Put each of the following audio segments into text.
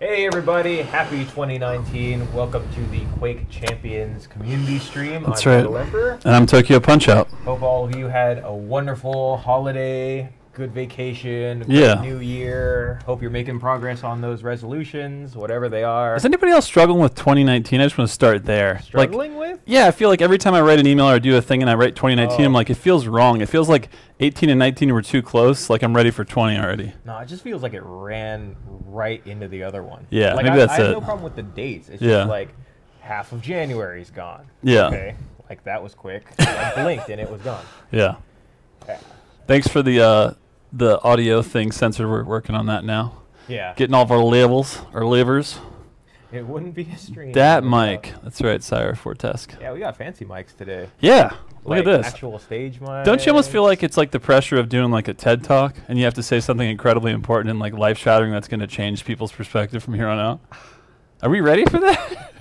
Hey everybody, happy 2019. Welcome to the Quake Champions community stream. That's I'm right. Little Emperor. And I'm Tokyo Punch-Out. Hope all of you had a wonderful holiday, good vacation, good Yeah. new year. Hope you're making progress on those resolutions, whatever they are. Is anybody else struggling with 2019? I just want to start there. Struggling with? Yeah, I feel like every time I write an email or do a thing and I write 2019, I'm Oh. like, it feels wrong. It feels like 18 and 19 were too close. Like I'm ready for 20 already. No, it just feels like it ran right into the other one. Yeah, like maybe that's I have it. no problem with the dates. It's Yeah. just like half of January's gone. Yeah. Okay, like that was quick. I blinked and it was gone. Yeah. Yeah. Thanks for the audio thing, Sensor. We're working on that now. Yeah. Getting all of our livers. It wouldn't be a stream. That without- mic. That's right, Sire Fortesque. Yeah, we got fancy mics today. Yeah. Look Like at this. Actual stage mics. Don't you almost feel like it's like the pressure of doing like a TED Talk and you have to say something incredibly important and like life-shattering that's going to change people's perspective from here on out? Are we ready for that?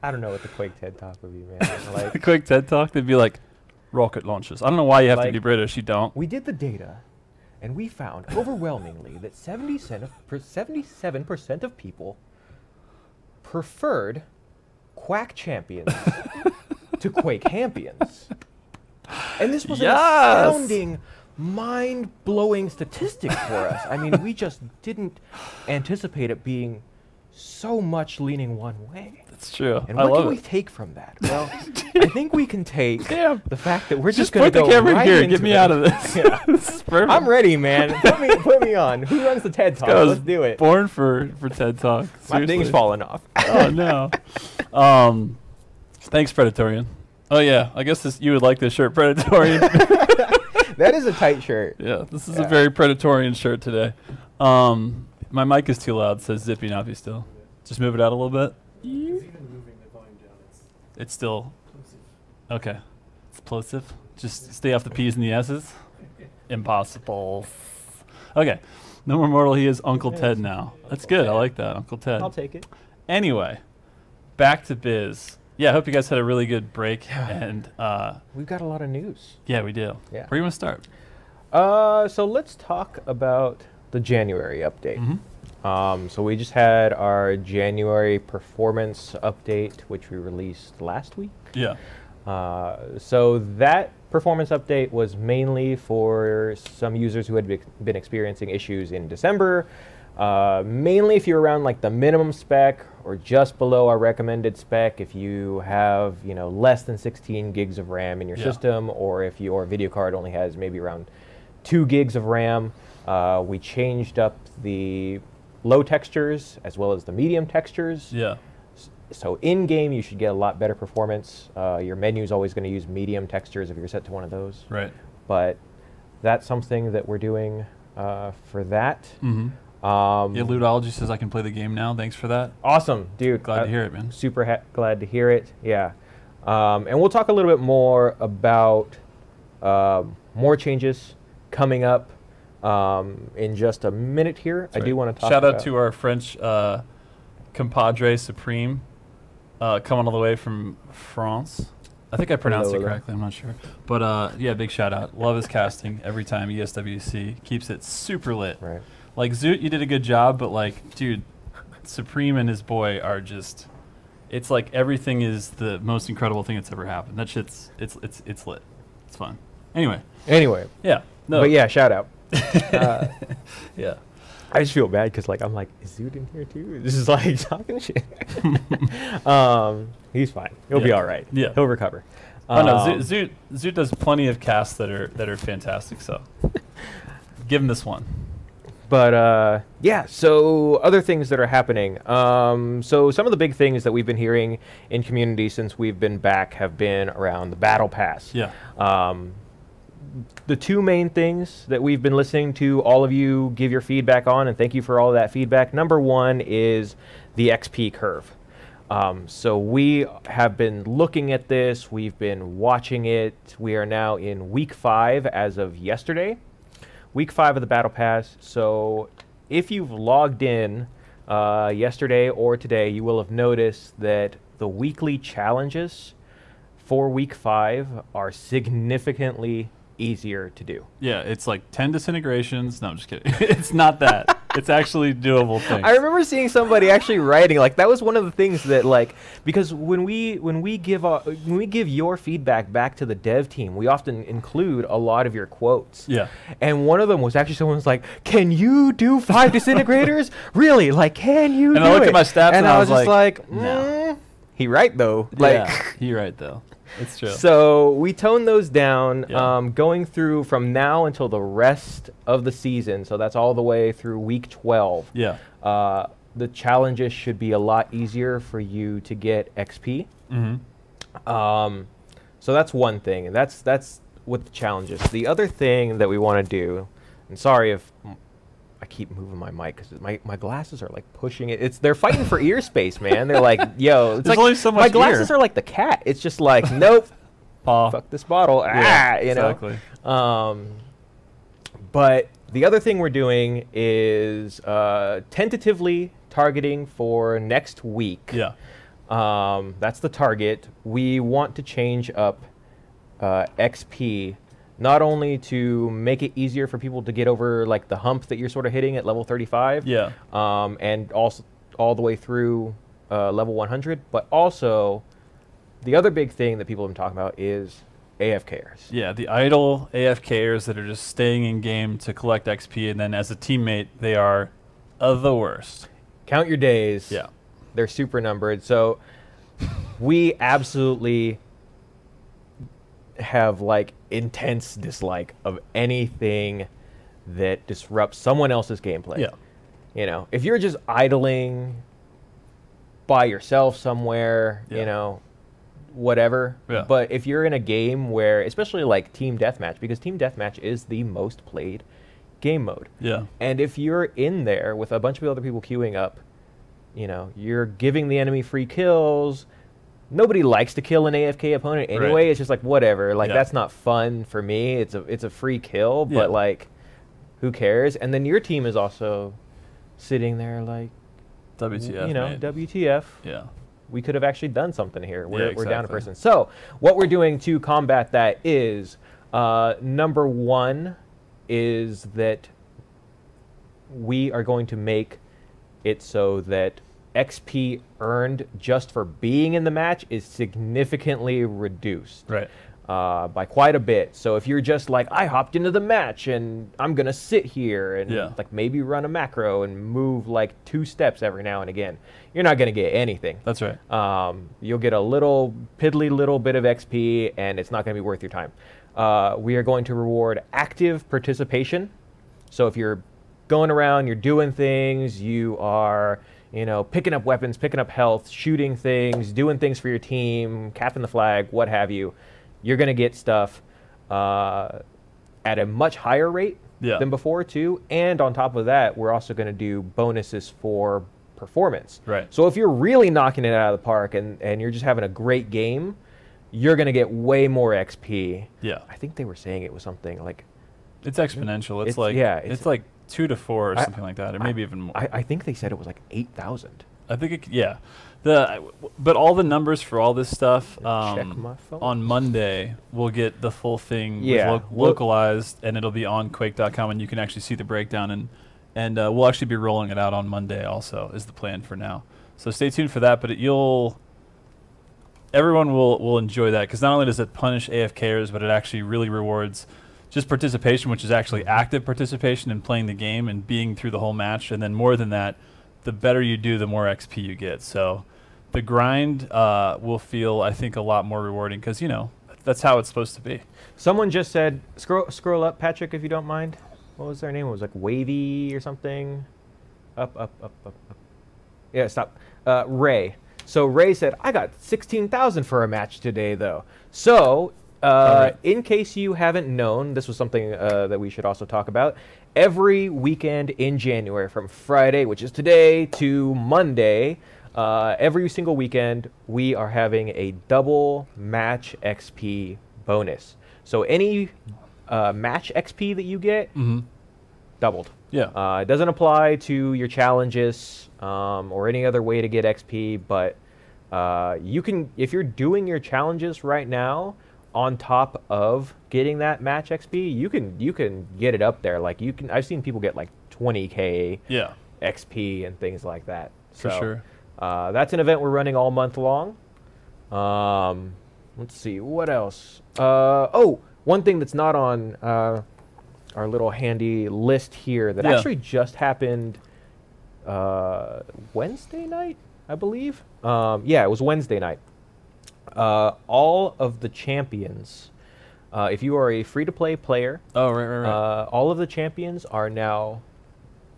I don't know what the Quake TED Talk would be, man. The Like, quick TED Talk, they'd be like, rocket launches. I don't know why you have to Like- be British. You don't. we did the data, and we found overwhelmingly that 77% of people preferred Quack Champions to Quake Champions. And this was Yes! an astounding, mind-blowing statistic for us. I mean, we just didn't anticipate it being so much leaning one way. That's true. And I what love can we it. take from that? Well, I think we can take Damn. the fact that we're Just just going point to the go camera right here. into Get me it. out of this. Yeah. This is perfect. I'm ready, man. Put me on. Who runs the TED Talk? I was Let's do it. Born for TED Talk. My thing's Seriously. falling off. Oh no. Thanks, Predatorian. Oh yeah, I guess you would like this shirt, Predatorian. That is a tight shirt. Yeah, this is a Yeah. very Predatorian shirt today. My mic is too loud. It says zippy nappy still. Just move it out a little bit. It's even moving the volume down. It's still It's okay. It's plosive. Just stay off the P's and the S's. Impossible. Okay. No more mortal. He is Uncle Yeah, Ted now. That's good. I like that, Uncle Ted. I'll take it. Anyway, back to biz. Yeah, I hope you guys had a really good break. And We've got a lot of news. yeah, we do. Yeah. Where do you want to start? So let's talk about the January update. Mm-hmm. So we just had our January performance update, which we released last week. Yeah. So that performance update was mainly for some users who had been experiencing issues in December. Mainly if you're around like the minimum spec or just below our recommended spec, if you have less than 16 gigs of RAM in your Yeah. system, or if your video card only has maybe around 2 gigs of RAM. We changed up the low textures as well as the medium textures. Yeah. So in-game, you should get a lot better performance. Your menu is always going to use medium textures if you're set to one of those. Right. But that's something that we're doing for that. Mm-hmm. Yeah, Ludology says I can play the game now. Thanks for that. Awesome, dude. Glad to hear it, man. Super glad to hear it. Yeah. And we'll talk a little bit more about more changes coming up in just a minute here. That's I do right. want to talk Shout out about to our French compadre Supreme coming all the way from France. I think I pronounced it Hello. correctly. I'm not sure. But yeah, big shout out. Love his casting every time. ESWC keeps it super lit. Right. Like Zoot, you did a good job, but like, dude, Supreme and his boy are just. It's like everything is the most incredible thing that's ever happened. That shit's it's lit. It's fun. Anyway, Yeah. no, But yeah, shout out. yeah. I just feel bad because I'm like, is Zoot in here too? This is like talking shit. He's fine. He'll be Yeah. all right. Yeah. He'll recover. Oh no, Zoot does plenty of casts that are fantastic. So give him this one. But yeah, so other things that are happening. So some of the big things that we've been hearing in community since we've been back have been around the Battle Pass. Yeah. The two main things that we've been listening to all of you give your feedback on, and thank you for all of that feedback. Number one is the XP curve. So we have been looking at this. We've been watching it. We are now in week 5 as of yesterday. Week 5 of the Battle Pass. So if you've logged in yesterday or today, you will have noticed that the weekly challenges for week 5 are significantly easier to do. Yeah, it's like 10 disintegrations. No, I'm just kidding. It's not that. It's actually doable things. I remember seeing somebody actually writing, like, that was one of the things that, like, because when we give your feedback back to the dev team, we often include a lot of your quotes. Yeah. And one of them was actually someone was like, "Can you do 5 disintegrators? Really? Like, can you do it?" And I looked at my stats and I was just like, no. he right though. Like, Yeah, you're right though. It's true. so we toned those down, Yeah. going through from now until the rest of the season. So that's all the way through week 12. Yeah. The challenges should be a lot easier for you to get XP. Mm-hmm. So that's one thing, and that's with the challenges. The other thing that we want to do, and sorry if I keep moving my mic because my glasses are like pushing it. They're fighting for ear space, man. They're like, yo, it's There's like only so much my glasses ear. are like the cat. It's just like, nope, Paw. fuck this bottle. Yeah, you know. exactly. But the other thing we're doing is tentatively targeting for next week. Yeah. That's the target. We want to change up XP, not only to make it easier for people to get over like the hump that you're sort of hitting at level 35, Yeah. and also all the way through level 100, but also the other big thing that people have been talking about is AFKers. Yeah, the idle AFKers that are just staying in game to collect XP, and then as a teammate, they are the worst. Count your days. Yeah. They're super numbered. So we absolutely have like intense dislike of anything that disrupts someone else's gameplay. Yeah. You know, if you're just idling by yourself somewhere, Yeah. you know, whatever. Yeah. But if you're in a game where, especially like Team Deathmatch, because Team Deathmatch is the most played game mode. Yeah. And if you're in there with a bunch of other people queuing up, you know, you're giving the enemy free kills. Nobody likes to kill an AFK opponent anyway. Right. It's just like, whatever. Like, Yeah. that's not fun for me. It's a free kill, Yeah. but like, who cares? And then your team is also sitting there like, WTF, you know, mate. WTF. Yeah. We could have actually done something here. We're down a exactly. person. So what we're doing to combat that is, number one is that we are going to make it so that XP earned just for being in the match is significantly reduced. Right. By quite a bit. So if you're just like, I hopped into the match and I'm going to sit here and Yeah. like maybe run a macro and move like 2 steps every now and again, you're not going to get anything. That's right. You'll get a little piddly little bit of XP and it's not going to be worth your time. We are going to reward active participation. So if you're going around, you're doing things, you are, you know, picking up weapons, picking up health, shooting things, doing things for your team, capping the flag, what have you, you're going to get stuff at a much higher rate Yeah. than before, too. And on top of that, we're also going to do bonuses for performance. Right. So if you're really knocking it out of the park and you're just having a great game, you're going to get way more XP. Yeah. I think they were saying it was something like... It's exponential. It's, It's- like yeah, it's like 2 to 4 or I- something like that, or maybe even more. I think they said it was like 8,000. I think it, yeah. But all the numbers for all this stuff Check my phone. on Monday we'll get the full thing Yeah, with localized, and it'll be on Quake.com, and you can actually see the breakdown, and we'll actually be rolling it out on Monday also is the plan for now. So stay tuned for that. But everyone will enjoy that, because not only does it punish AFKers, but it actually really rewards just participation, which is actually active participation in playing the game and being through the whole match. And then more than that, the better you do, the more XP you get. So the grind will feel, I think, a lot more rewarding, because, you know, that's how it's supposed to be. Someone just said, scroll up, Patrick, if you don't mind. What was their name? It was like Wavy or something. Up. Yeah, stop. Ray. So Ray said, I got 16,000 for a match today, though. So, right. in case you haven't known, this was something that we should also talk about. Every weekend in January, from Friday, which is today, to Monday, every single weekend, we are having a double match XP bonus. So any match XP that you get, doubled. Yeah. It doesn't apply to your challenges or any other way to get XP, but you can, if you're doing your challenges right now, on top of getting that match XP, you can get it up there. Like I've seen people get like 20K Yeah, XP and things like that. for So, sure. that's an event we're running all month long. Let's see, what else? Oh, one thing that's not on our little handy list here that Yeah. actually just happened Wednesday night, I believe. Yeah, it was Wednesday night. All of the champions, if you are a free-to-play player, Oh, right. all of the champions are now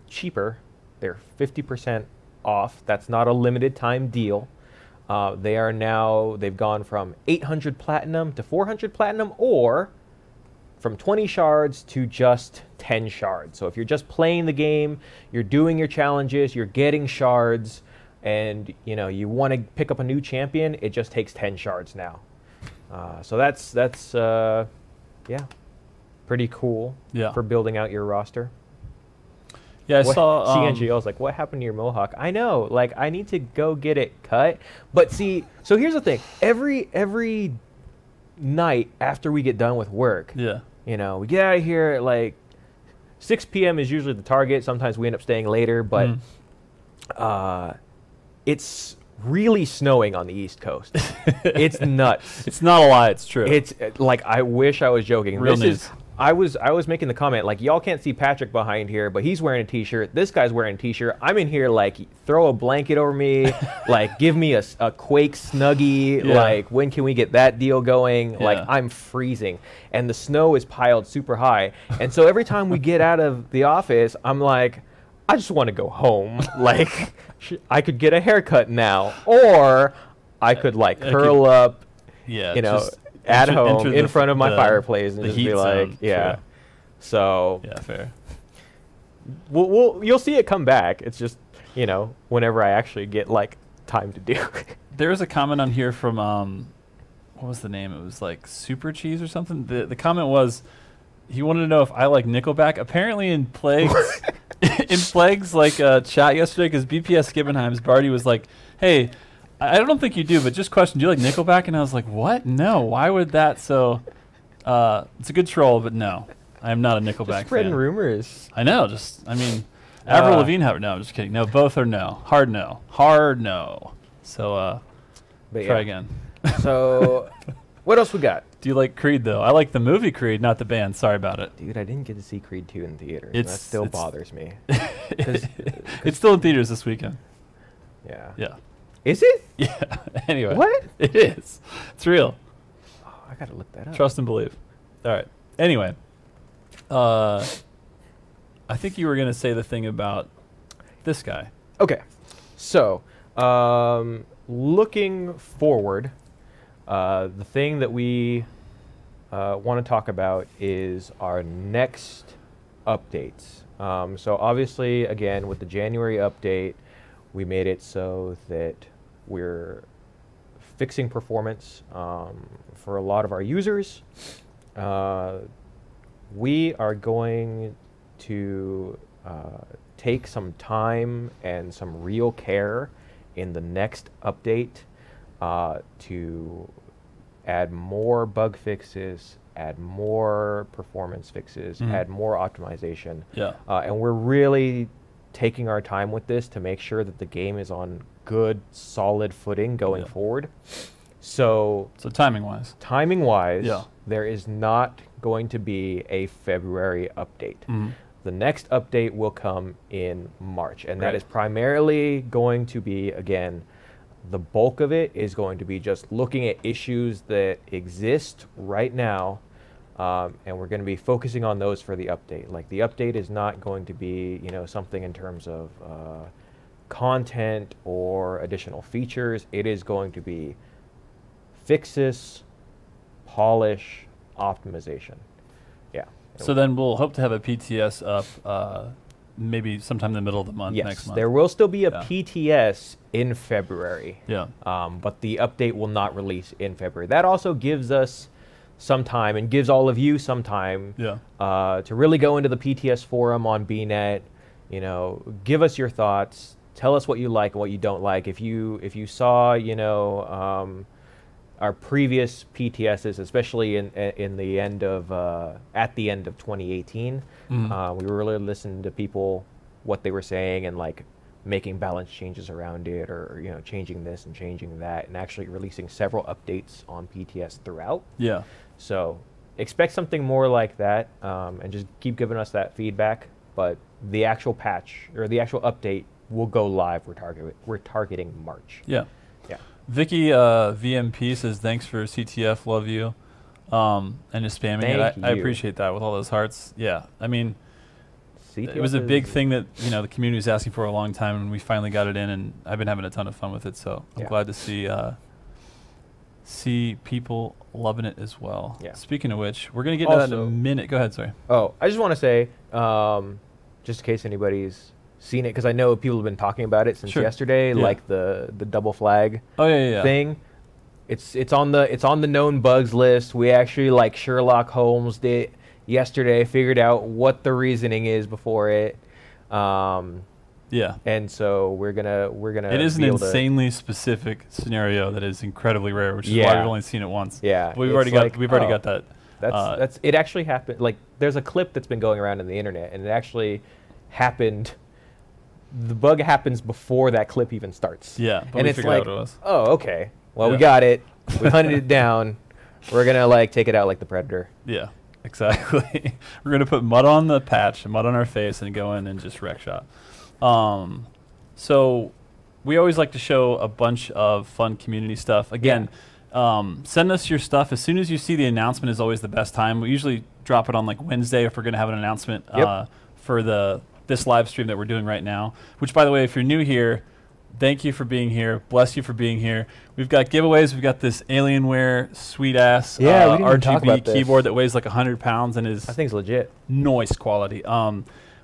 cheaper. They're 50% off. That's not a limited time deal. They've gone from 800 platinum to 400 platinum, or from 20 shards to just 10 shards. So if you're just playing the game, you're doing your challenges, you're getting shards, and you want to pick up a new champion, it just takes 10 shards now. So that's yeah, pretty cool Yeah. for building out your roster. Yeah, I saw. CNG, I was like, what happened to your mohawk? I know, like, I need to go get it cut. But see, so here's the thing. Every night after we get done with work, Yeah. we get out of here at like 6 p.m. is usually the target. Sometimes we end up staying later, but it's really snowing on the East Coast. It's nuts. It's not a lie. It's true. It's like, I wish I was joking. Real This news. is I was making the comment, like, y'all can't see Patrick behind here, but he's wearing a t-shirt. This guy's wearing a t-shirt. I'm in here, like, throw a blanket over me, like, give me a Quake Snuggie. Yeah. Like, when can we get that deal going? Yeah. Like, I'm freezing, and the snow is piled super high. And so every time we get out of the office, I'm like, I just want to go home. Like, I could get a haircut now, or I could, like, curl up, yeah. at home enter in front of my fireplace and the just heat be like, zone, yeah. sure. So Yeah, fair. you'll see it come back. It's just whenever I actually get like time to do it. There was a comment on here from what was the name? It was like Super Cheese or something. The comment was he wanted to know if I like Nickelback. Apparently in Plague's chat yesterday, because BPS Gibbenheim's Barty was like, hey, I don't think you do, but just question, do you like Nickelback? And I was like, what? No, why would that? So it's a good troll, but no, I am not a Nickelback Just spreading fan. rumors. I know, Avril Lavigne, no, I'm just kidding. No, both are no. Hard no. Hard no. So But try yeah. again. So what else we got? Do you like Creed, though? I like the movie Creed, not the band. Sorry about it. Dude, I didn't get to see Creed 2 in theaters. It's- That still it's- bothers me. It's still in theaters this weekend. Yeah. Yeah. Is it? Yeah. Anyway. What? It is. It's real. Oh, I gotta look that up. Trust and believe. All right. Anyway. I think you were going to say the thing about this guy. Okay. So, looking forward, the thing that we want to talk about is our next updates. So obviously, again, with the January update, we made it so that we're fixing performance for a lot of our users. We are going to take some time and some real care in the next update to add more bug fixes, add more performance fixes, add more optimization. Yeah. And we're really taking our time with this to make sure that the game is on good, solid footing going forward. So timing-wise. timing-wise, Yeah. there is not going to be a February update. The next update will come in March, and that Right. is primarily going to be, again, the bulk of it is going to be just looking at issues that exist right now, and we're going to be focusing on those for the update. Like, the update is not going to be, something in terms of content or additional features. It is going to be fixes, polish, optimization. Yeah. So then we'll hope to have a PTS up maybe sometime in the middle of the month Yes, next month. there will still be a Yeah. PTS in February. Yeah. But the update will not release in February. That also gives us some time and gives all of you some time Yeah. to really go into the PTS forum on BNet. Give us your thoughts. Tell us what you like and what you don't like. If you saw, our previous PTSs, especially in the end of at the end of 2018. We were really listening to people, what they were saying, and like making balance changes around it, or changing this and changing that, and actually releasing several updates on PTS throughout. Yeah. So expect something more like that, and just keep giving us that feedback. But the actual patch or the actual update will go live. We're targeting March. Yeah. Yeah. Vicky VMP says thanks for CTF, love you, and just spamming Thank it. I you. appreciate that with all those hearts. Yeah, I mean, CTF it was a big thing that the community was asking for a long time, and we finally got it in, and I've been having a ton of fun with it. So I'm glad to see people loving it as well. Yeah. Speaking of which, we're gonna get to that in a Also- minute. Go ahead, sorry. Oh, I just want to say, just in case anybody's seen it, because I know people have been talking about it since Sure. yesterday, Yeah. like the double flag Oh yeah. thing. It's on the known bugs list. We actually, like Sherlock Holmes did yesterday, figured out what the reasoning is before it. Yeah. And so we're gonna. It is an be able to- insanely specific scenario that is incredibly rare, which is why Yeah. we've only seen it once. Yeah, But we've it's already like, got that. That's it actually happened. Like, there's a clip that's been going around on the internet, and it actually happened. The bug happens before that clip even starts. Yeah, but and we it's figured like, out what it was. oh, okay. Well, we Yeah. got it. We hunted it down. We're gonna like take it out like the Predator. Yeah, exactly. We're gonna put mud on the patch, mud on our face, and go in and just wreck shop. So we always like to show a bunch of fun community stuff. Again, send us your stuff as soon as you see the announcement. Is always the best time. We usually drop it on like Wednesday if we're gonna have an announcement for this live stream that we're doing right now. Which, by the way, if you're new here, thank you for being here. Bless you for being here. We've got giveaways. We've got this Alienware sweet ass We didn't even talk RGB about this. keyboard that weighs like 100 pounds and is I think it's legit. noise quality.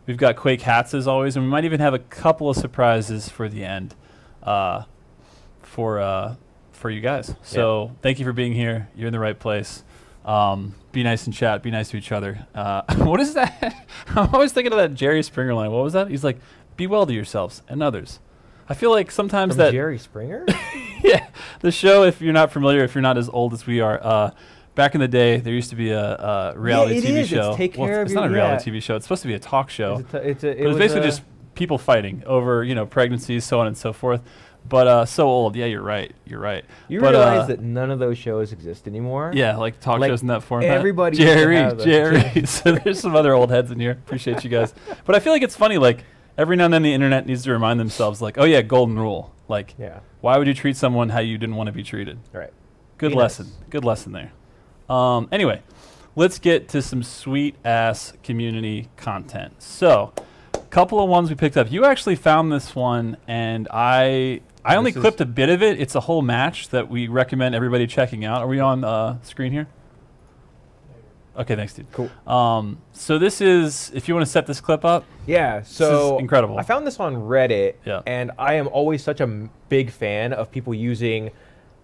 We've got Quake hats as always, and we might even have a couple of surprises for the end for you guys. So thank you for being here. You're in the right place. Be nice in chat. Be nice to each other. What is that? I'm always thinking of that Jerry Springer line. What was that? He's like, be well to yourselves and others. I feel like sometimes From that Jerry Springer. yeah, the show, if you're not familiar, if you're not as old as we are, back in the day, there used to be a reality it TV is. show. It's Take Care of it's Your- not a reality yeah. TV show. It's supposed to be a talk show. It But it's was basically just people fighting over, pregnancies, so on and so forth. But so old. Yeah, you're right. You're right. You But, realize that none of those shows exist anymore. yeah, like talk Like, shows in that format. everybody used to have them. Jerry. So there's some other old heads in here. Appreciate you guys. But I feel like it's funny. Like every now and then, the internet needs to remind themselves, like, oh yeah, golden rule. Like, Yeah. why would you treat someone how you didn't want to be treated? Right. Good Be lesson. nice. Good lesson there. Anyway, let's get to some sweet ass community content. So, a couple of ones we picked up. You actually found this one, and I only This is- clipped a bit of it. It's a whole match that we recommend everybody checking out. Are we on screen here? Okay, thanks, dude. Cool. So this is, if you want to set this clip up. Yeah, so incredible. I found this on Reddit, Yeah. and I am always such a big fan of people using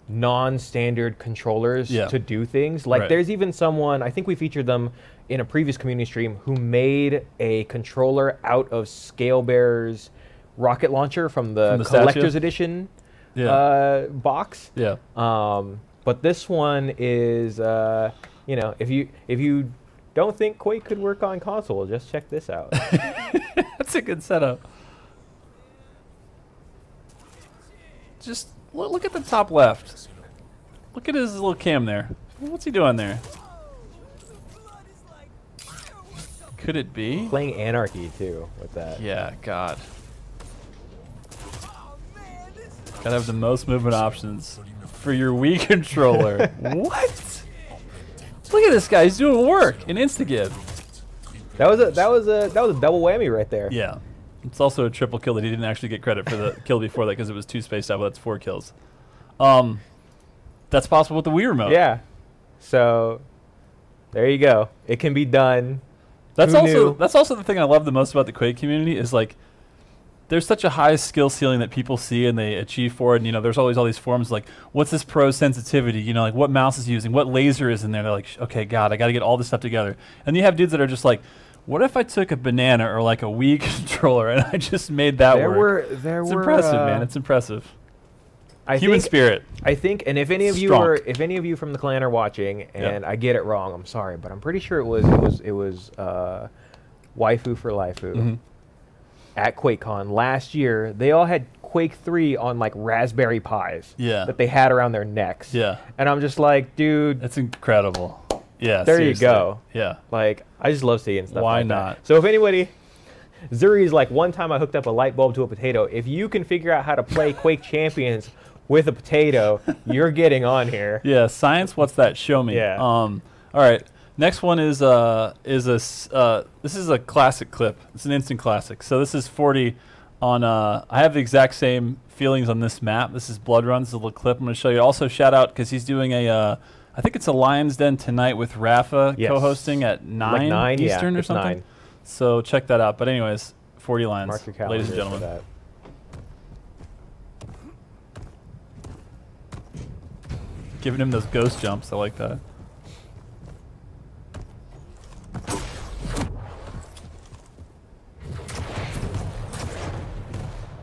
non-standard controllers to do things. Like, Right. there's even someone, I think we featured them in a previous community stream, who made a controller out of Scalebear's rocket launcher from the statue? Collector's Edition box. Yeah. But this one is, if you don't think Quake could work on console, just check this out. That's a good setup. Just look at the top left. Look at his little cam there. What's he doing there? Could it be? Playing Anarchy too with that. Yeah, God. Gotta have the most movement options for your Wii controller. What? Look at this guy. He's doing work in Instagive. That was a double whammy right there. Yeah. It's also a triple kill that he didn't actually get credit for the kill before that because it was 2 spaced out. Well, that's 4 kills. That's possible with the Wii remote. Yeah. So there you go. It can be done. That's Who also knew? that's also the thing I love the most about the Quake community is like there's such a high skill ceiling that people see and they achieve for it. And, there's always all these forums like, what's this pro sensitivity? Like what mouse is using, what laser is in there. They're like, okay, God, I got to get all this stuff together. And you have dudes that are just like, what if I took a banana or like a Wii controller and I just made that work? There It's were impressive, man. It's impressive. Human spirit. I think, and if any of you Strong. are, if any of you from the clan are watching, and I get it wrong, I'm sorry, but I'm pretty sure it was Waifu for Laifu at QuakeCon last year. They all had Quake 3 on like Raspberry Pis that they had around their necks. Yeah. And I'm just like, dude, That's incredible. Yeah. there seriously. you go. Yeah. Like, I just love seeing stuff Why like not? that. So if anybody, Zuri's like, one time I hooked up a light bulb to a potato. If you can figure out how to play Quake Champions with a potato, you're getting on here. Yeah. Science. What's that? Show me. Yeah. All right. Next one is this is a classic clip. It's an instant classic. So this is 40 on. I have the exact same feelings on this map. This is Blood Runs. This is a little clip I'm going to show you. Also shout out because he's doing a. I think it's a Lion's Den tonight with Rafa co-hosting at 9 Eastern or something. 9. So check that out. But anyways, 40 Lions, Mark your calendars, ladies and gentlemen. for that. Giving him those ghost jumps. I like that.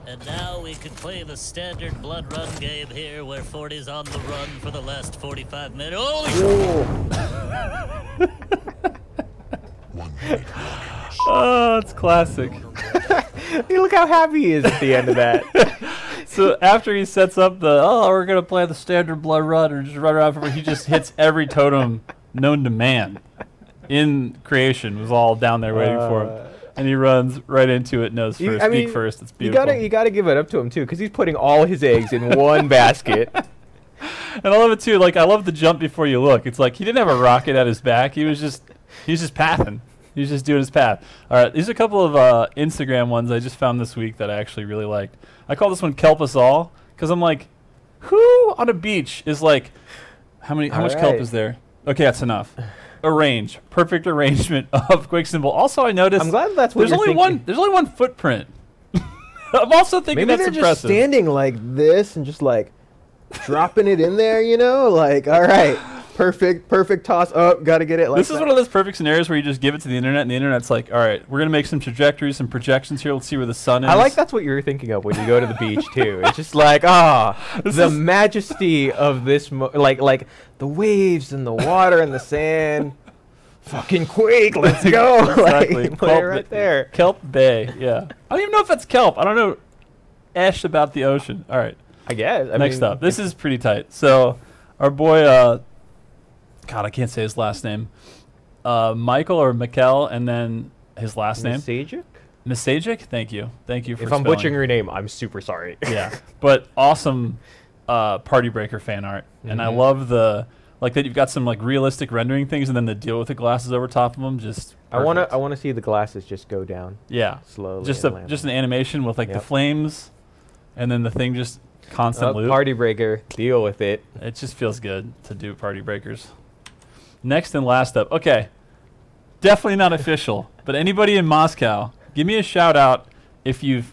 And now we can play the standard blood run game here where 40's on the run for the last 45 minutes. Oh, it's classic. Hey, look how happy he is at the end of that. So after he sets up we're going to play the standard blood run or just run around for he just hits every totem known to man in creation was all down there waiting for him. And he runs right into it, nose first, beak first. It's beautiful. You gotta give it up to him too, because he's putting all his eggs in one basket. And I love it too. Like I love the jump before you look. It's like he didn't have a rocket at his back. He was just pathing. He was just doing his path. All right, these are a couple of Instagram ones I just found this week that I actually really liked. I call this one "Kelp Us All" because I'm like, who on a beach is like, how much kelp is there? Okay, that's enough. Perfect arrangement of Quake symbol. Also, I noticed I'm glad that's what there's only one. There's only one footprint. I'm also thinking Maybe that's they're impressive. just standing like this and just like dropping it in there, you know? Like, all right, perfect toss. Oh, gotta get it. Like This is one of those perfect scenarios where you just give it to the internet, and the internet's like, all right, we're gonna make some trajectories, some projections here. Let's see where the sun is. I like that's what you're thinking of when you go to the beach too. It's just like, the majesty of this, like the waves and the water and the sand. Fucking Quake, let's go. Exactly. Like, put it right there. Kelp Bay, yeah. I don't even know if that's kelp. I don't know ash about the ocean. All right. I guess. Next up. This is pretty tight. So our boy, God, I can't say his last name. Michael or Mikel, and then his last name. Misajic? Thank you. Thank you for If I'm spelling. butchering your name, I'm super sorry. Yeah. But awesome Party Breaker fan art. And I love like that you've got some like realistic rendering things and then the deal with the glasses over top of them. Just perfect. I wanna see the glasses just go down. Yeah. Slowly. Just an animation with like the flames and then the thing just constant loop. Party Breaker, deal with it. It just feels good to do Party Breakers. Next and last up. Okay. Definitely not official, but anybody in Moscow, give me a shout out if you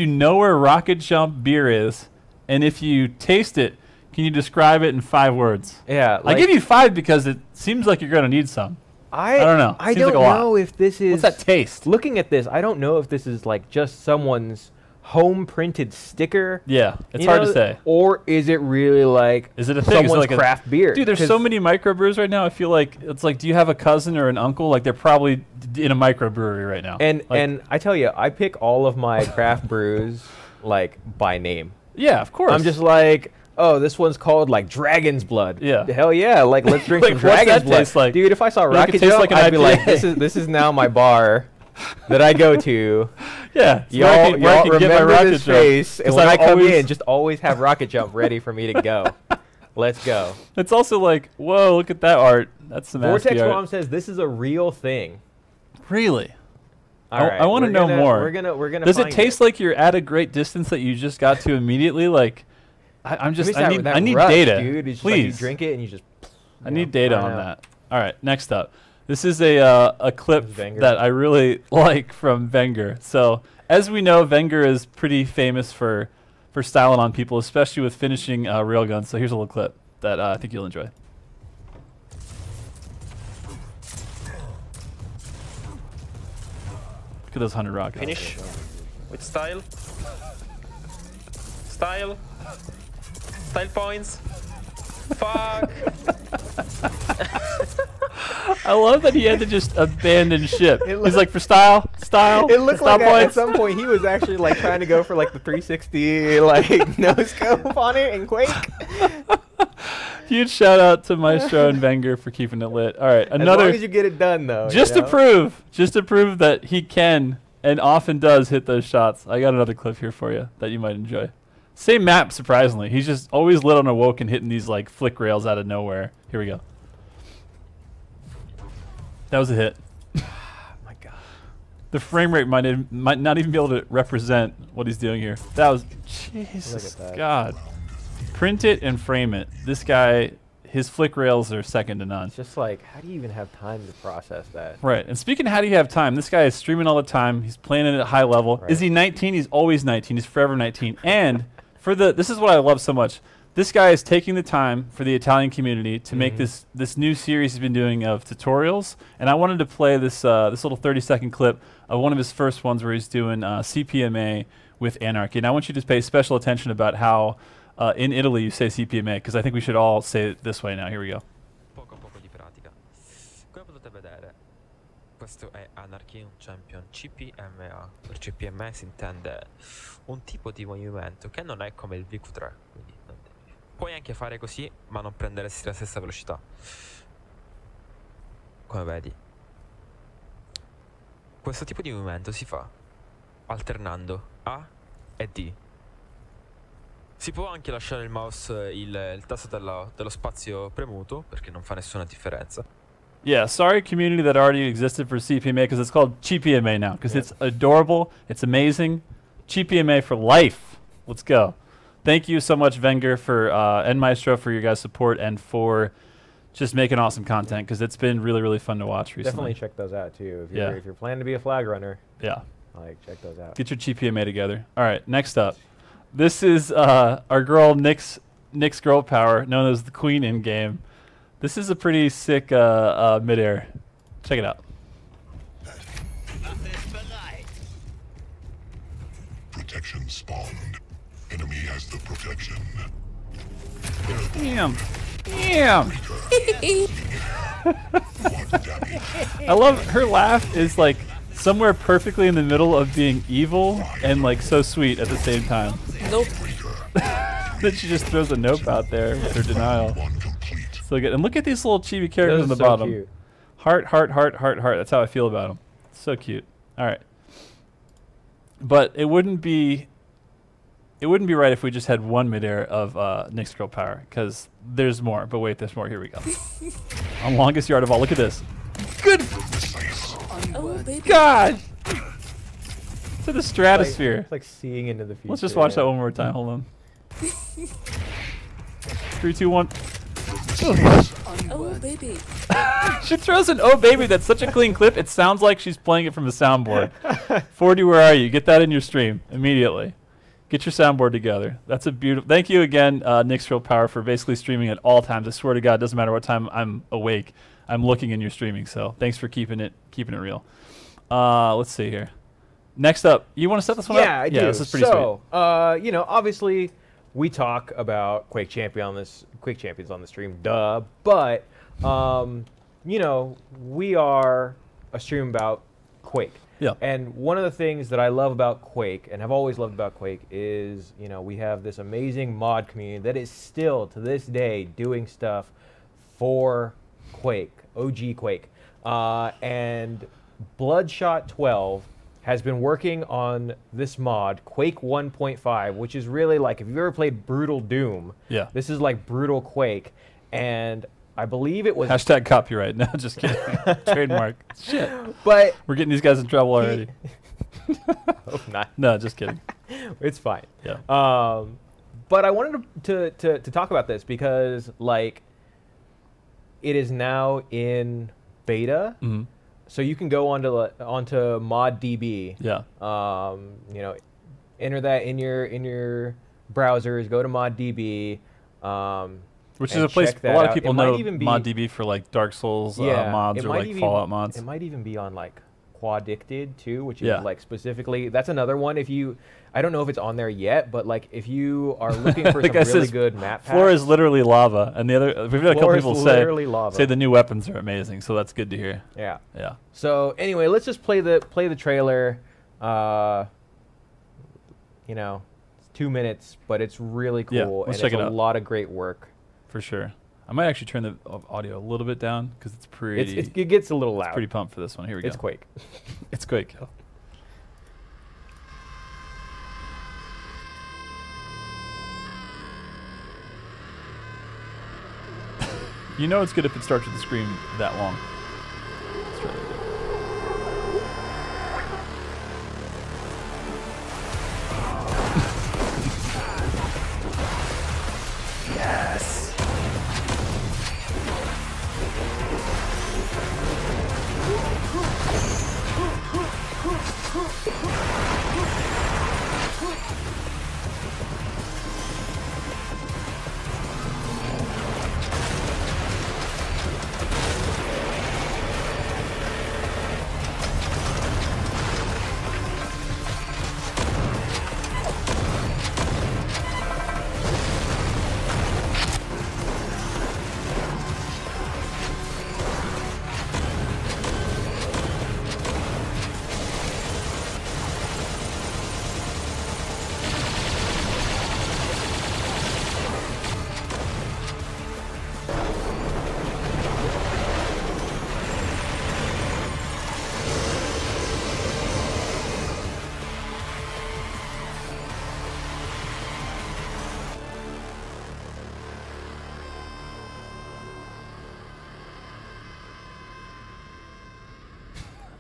know where Rocket Jump beer is, and if you taste it, can you describe it in 5 words? Yeah. I give you 5 because it seems like you're going to need some. I don't know. I Seems don't like a lot. know if this is. What's that taste? Looking at this, I don't know if this is like just someone's home printed sticker. Yeah, it's hard to say. Or is it really like Is it a thing? Is it someone's like craft beer? Dude, there's so many microbrews right now. I feel like it's like, do you have a cousin or an uncle? Like they're probably in a microbrewery right now. And like, and I tell you, I pick all of my craft brews like by name. yeah, of course. I'm just like, oh, this one's called like Dragon's Blood. Yeah. Hell yeah, like let's drink Like, some what's Dragon's that Blood. taste like? Dude, if I saw Like, it Rocket tastes Jump, like an I'd be like, IPA. this is now my bar that I go to. yeah, it's Y'all where I can get my remember Rocket this Jump. face, and 'Cause when I I've come always- in, just always have Rocket Jump ready for me to go. Let's go. It's also like, whoa, look at that art. That's some Vortex ASCII art. Mom says this is a real thing. Really? All right, I want to we're know gonna- more. We're gonna. Does it find taste like you're at a great distance that you just got to immediately? Like, I Maybe it's I that need rush, data, dude. It's just please. like you drink it and you just. I need data I on know. that. All right, next up. This is a clip Wenger. that I really like from Wenger. So, as we know, Wenger is pretty famous for styling on people, especially with finishing railguns. So here's a little clip that I think you'll enjoy. Look at those 100 rockets. Finish with style. Style. Style points. Fuck. I love that he had to just abandon ship. He's like, for style. It looked style like at points. some point he was actually like trying to go for like the 360 like no scope on it in Quake. Huge shout out to Maestro and Wenger for keeping it lit. All right, As another. long as you get it done though. Just you to know? prove that he can and often does hit those shots. I got another clip here for you that you might enjoy. Same map, surprisingly. He's just always lit on a woke and hitting these like flick rails out of nowhere. Here we go. That was a hit. My God. The frame rate might not even be able to represent what he's doing here. That was Jesus that. God. Print it and frame it. This guy, his flick rails are second to none. It's just like, how do you even have time to process that? Right. And speaking of how do you have time, this guy is streaming all the time. He's playing it at a high level. Right. Is he 19? He's always 19. He's forever 19. And this is what I love so much. This guy is taking the time for the Italian community to make this new series he's been doing of tutorials. And I wanted to play this this little 30-second clip of one of his first ones where he's doing CPMA with Anarchy. And I want you to pay special attention about how in Italy you say CPMA, because I think we should all say it this way now. Here we go. Poco di pratica. Come potete vedere, questo è Anarchy Champion CPMA. Per CPMA si intende un tipo di movimento che non è come il VQ3. Quindi puoi anche fare così, ma non prenderesti la stessa velocità. Come vedi, questo tipo di movimento si fa alternando A e D. Si può anche lasciare il mouse, il tasto dello spazio premuto, perché non fa nessuna differenza. Yeah, sorry community that already existed for CPMA, because it's called CPMA now, because it's adorable, it's amazing. CPMA for life. Let's go. Thank you so much, Wenger, for and Maestro for your guys' support and for just making awesome content, because it's been really, really fun to watch recently. Definitely check those out too. If you're planning to be a flag runner, Yeah. like check those out. Get your GPMA together. All right, next up. This is our girl Nyx Girl Power, known as the Queen in game. This is a pretty sick midair. Check it out. Protection spawned. Enemy has the protection. Damn. Damn. I love her laugh is like somewhere perfectly in the middle of being evil and like so sweet at the same time. Nope. Then she just throws a nope out there with her denial. So good. And look at these little chibi characters on the so bottom. cute. Heart, heart, heart, heart, heart. That's how I feel about them. So cute. All right. But it wouldn't be right if we just had one midair of Nyx Girl Power, because there's more. But wait, there's more. Here we go. On longest yard of all. Look at this. Good Oh, baby. God. To the stratosphere. It's like seeing into the future. Let's just watch that one more time. Hold on. 3, 2, 1. Oh, baby. She throws an "Oh baby" that's such a clean clip. It sounds like she's playing it from a soundboard. 40, where are you? Get that in your stream immediately. Get your soundboard together. That's a beautiful. Thank you again, Nyx Girl Power, for basically streaming at all times. I swear to God, it doesn't matter what time I'm awake, I'm looking in your streaming. So thanks for keeping it real. Let's see here. Next up, you want to set this one up? Yeah, I do. This is pretty sweet. You know, obviously, we talk about Quake Champions on the stream, duh. But, you know, we are a stream about Quake. Yeah. And one of the things that I love about Quake, and have always loved about Quake, is, you know, we have this amazing mod community that is still, to this day, doing stuff for Quake, OG Quake. And Bloodshot 12 has been working on this mod, Quake 1.5, which is really like, if you've ever played Brutal Doom, Yeah. this is like Brutal Quake. And I believe it was... Hashtag copyright. No, just kidding. Trademark. Shit. But... We're getting these guys in trouble already. Hope not. No, just kidding. It's fine. Yeah. But I wanted to talk about this because, like, it is now in beta. Mm-hmm. So you can go onto ModDB. Yeah. You know, enter that in your browsers. Go to ModDB. Which is a place a lot of people know even be, ModDB for like Dark Souls mods or like even, Fallout mods. It might even be on like Quadicted too, which is Yeah. like specifically. That's another one. If you, I don't know if it's on there yet, but like if you are looking for The some guy really says good map packs, Floor is literally lava, and the other we've had a couple Floor is people literally lava. say the new weapons are amazing, so that's good to hear. yeah. Yeah. So anyway, let's just play the trailer. You know, it's 2 minutes, but it's really cool, Yeah, and let's it's check it a out. lot of great work. For sure. I might actually turn the audio a little bit down because it's pretty. It gets a little loud. pretty pumped for this one. Here we go. It's Quake. It's Quake. You know it's good if it starts with the screen that long. Let's try that again. Yes.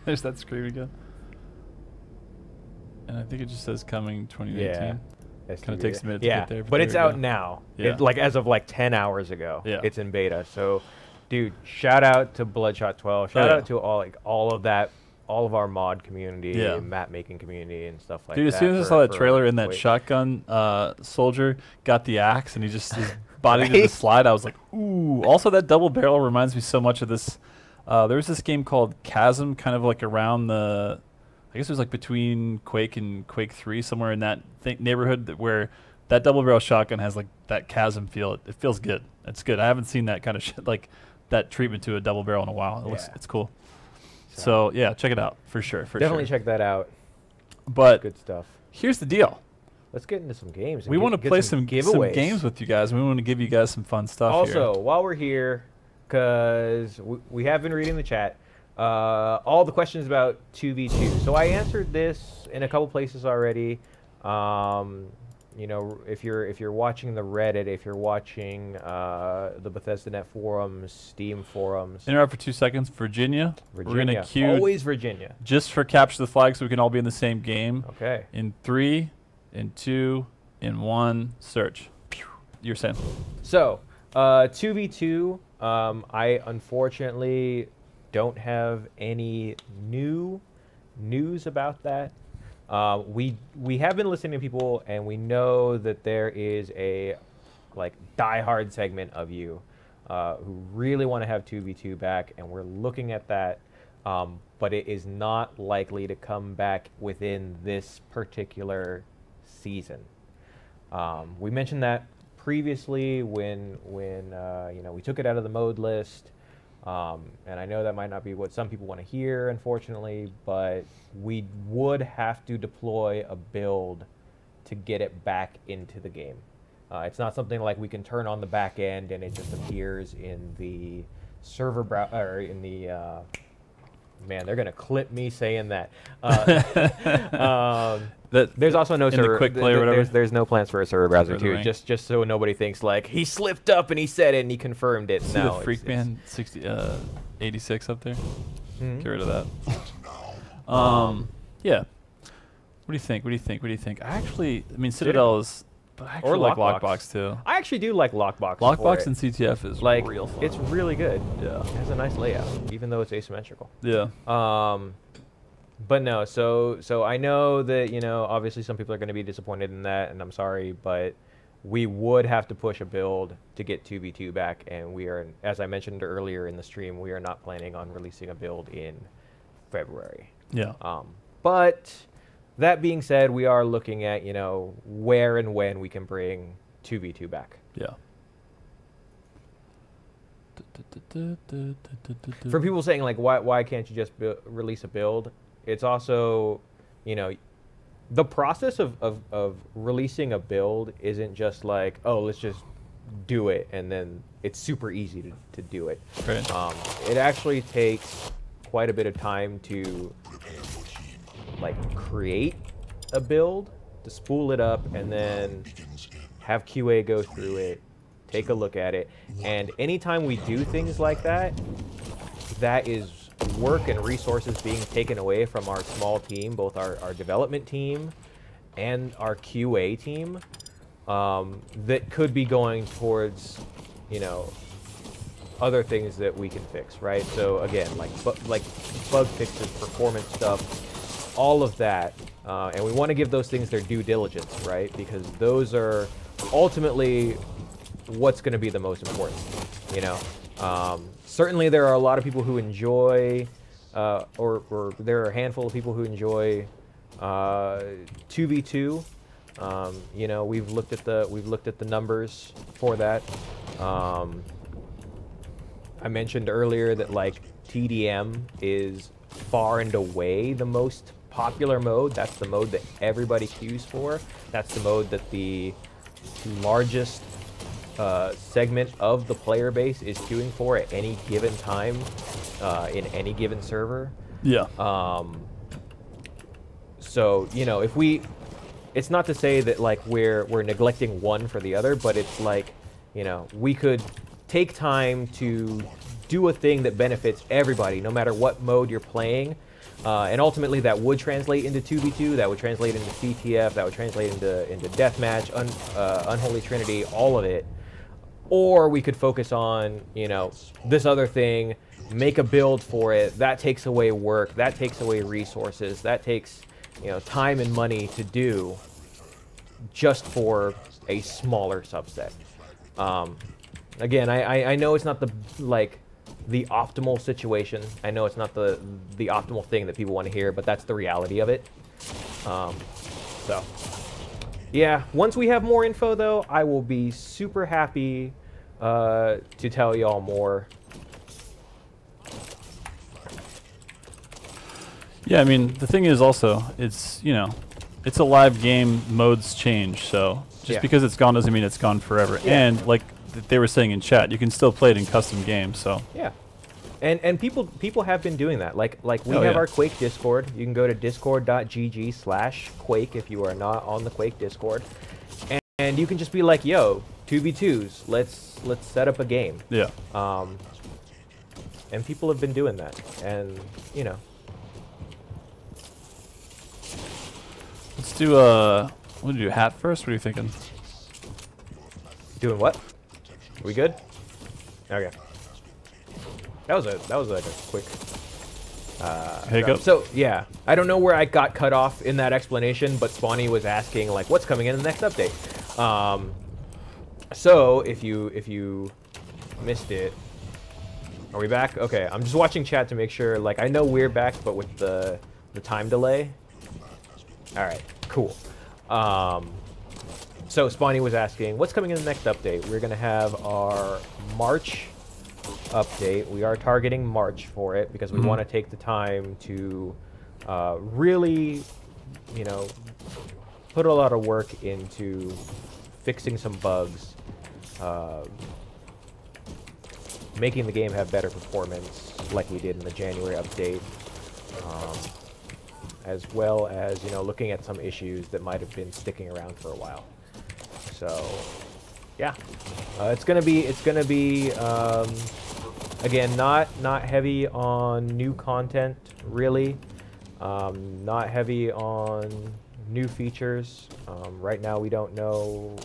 There's that screen again. And I think it just says coming 2019. Yeah. Kind of takes a minute to Yeah, get there. but it's there we out go. now. Yeah. Like as of like 10 hours ago. Yeah. It's in beta. So, dude, shout out to Bloodshot 12. Shout yeah. out to all of that, all of our mod community, Yeah. and map making community and stuff like Dude, that. as soon as I for- saw that for trailer and that Quake. shotgun soldier got the axe and he just his body did the Right? slide, I was like, ooh. Also, that double barrel reminds me so much of this. There was this game called Chasm, kind of like around the, I guess it was like between Quake and Quake 3, somewhere in that neighborhood where that double barrel shotgun has like that Chasm feel. It feels good. It's good. I haven't seen that kind of shit, like that treatment to a double barrel in a while. It's cool. So yeah, check it out for sure. Definitely check that out. But Good stuff. here's the deal. Let's get into some games. and We get- want to get play some giveaways. games with you guys. We want to give you guys some fun stuff Also, here. while we're here, because we have been reading the chat, all the questions about 2v2. So I answered this in a couple places already. You know, if you're watching the Reddit, if you're watching the Bethesda.net forums, Steam forums, Interrupt for 2 seconds. Virginia. We're going to queue always Virginia. just for Capture the Flag so we can all be in the same game. Okay. In 3, in 2, in 1, search. Pew. You're saying? So 2v2. I unfortunately don't have any new news about that. We have been listening to people, and we know that there is a like diehard segment of you who really want to have 2v2 back, and we're looking at that. But it is not likely to come back within this particular season. We mentioned that previously when you know, we took it out of the mode list. And I know that might not be what some people want to hear, unfortunately, but we would have to deploy a build to get it back into the game. It's not something like we can turn on the back end and it just appears in the server or in the man, they're gonna clip me saying that. There's also no in the server. quick play or whatever? There's no plans for a server browser For the too. rank. Just so nobody thinks like he slipped up and he said it and he confirmed it. See no, the Freakman 86 up there? Mhm. Get rid of that. Now, Yeah. What do you think? What do you think? What do you think? I mean, Citadel is, but I actually Or like Lockbox. Lockbox too. I actually do like Lockbox. for Lockbox it. and CTF is like real fun. it's really good. Yeah. It has a nice layout, even though it's asymmetrical. Yeah. But no, so I know that, you know, obviously some people are going to be disappointed in that, and I'm sorry, but we would have to push a build to get 2v2 back, and we are, as I mentioned earlier in the stream, we are not planning on releasing a build in February. Yeah. But that being said, we are looking at, you know, where and when we can bring 2v2 back. Yeah. For people saying, like, why can't you just release a build? It's also, you know, the process of releasing a build isn't just like, oh, let's just do it, and then it's super easy to do it. Right. It actually takes quite a bit of time to, like, create a build, to spool it up, and then have QA go through it, take a look at it. And anytime we do things like that, that is work and resources being taken away from our small team, both our development team and our QA team, that could be going towards, you know, other things that we can fix, right? So again, like bug fixes, performance stuff, all of that. And we want to give those things their due diligence, right? Because those are ultimately what's going to be the most important, you know? Certainly there are a lot of people who enjoy, or there are a handful of people who enjoy 2v2. You know, we've looked at the numbers for that. I mentioned earlier that, like, TDM is far and away the most popular mode. That's the mode that everybody queues for. That's the mode that the largest segment of the player base is queuing for at any given time in any given server. Yeah. So, you know, it's not to say that, like, we're neglecting one for the other, but it's like, you know, we could take time to do a thing that benefits everybody, no matter what mode you're playing. And ultimately, that would translate into 2v2, that would translate into CTF, that would translate into Deathmatch, Unholy Trinity, all of it. Or we could focus on, you know, this other thing, make a build for it. That takes away work, that takes away resources, that takes, you know, time and money to do just for a smaller subset. Again, I know it's not the optimal situation. I know it's not the optimal thing that people want to hear, but that's the reality of it. So, yeah, once we have more info, though, I will be super happy to tell y'all more. Yeah, I mean, the thing is also, it's, you know, it's a live game, modes change, so just because it's gone doesn't mean it's gone forever. Yeah. And like they were saying in chat, you can still play it in custom games, so. Yeah. And people have been doing that. Like we have our Quake Discord. You can go to discord.gg/Quake if you are not on the Quake Discord. And you can just be like, yo, 2v2s, let's set up a game. Yeah. And people have been doing that. And, you know. Let's do what do you do, hat first? What are you thinking? Doing what? We good? Okay. That was like a quick hiccup. So yeah, I don't know where I got cut off in that explanation, but Spawny was asking, like, what's coming in the next update. So if you missed it, are we back? Okay, I'm just watching chat to make sure. Like, I know we're back, but with the time delay. All right, cool. So Spawny was asking, what's coming in the next update? We're gonna have our March update. We are targeting March for it because we want to take the time to really, you know, put a lot of work into fixing some bugs, making the game have better performance like we did in the January update, as well as, you know, looking at some issues that might have been sticking around for a while. So yeah, it's gonna be again, not heavy on new content, really. Not heavy on new features. Right now, we don't know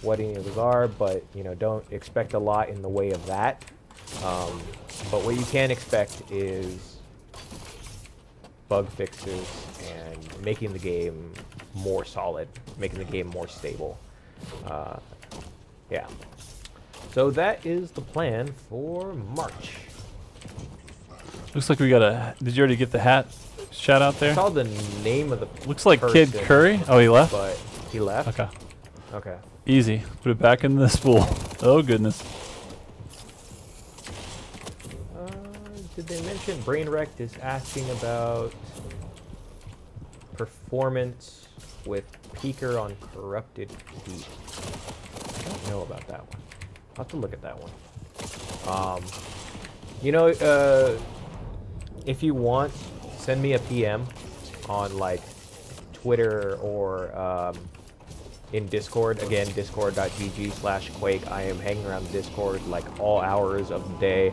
what any of those are, but, you know, don't expect a lot in the way of that. But what you can expect is bug fixes and making the game more solid, making the game more stable. Yeah. So that is the plan for March. Looks like we got a. Did you already get the hat shout out there? I saw the name of the Looks like Kid person, Curry. Oh, he left? but he left. Okay. Okay. Easy. Put it back in the spool. Oh, goodness. Did they mention Brainwrecked is asking about performance with Peeker on Corrupted Heat? I don't know about that one. I'll have to look at that one. You know, if you want, send me a PM on like Twitter or in Discord. Again, discord.gg/Quake. I am hanging around the Discord like all hours of the day.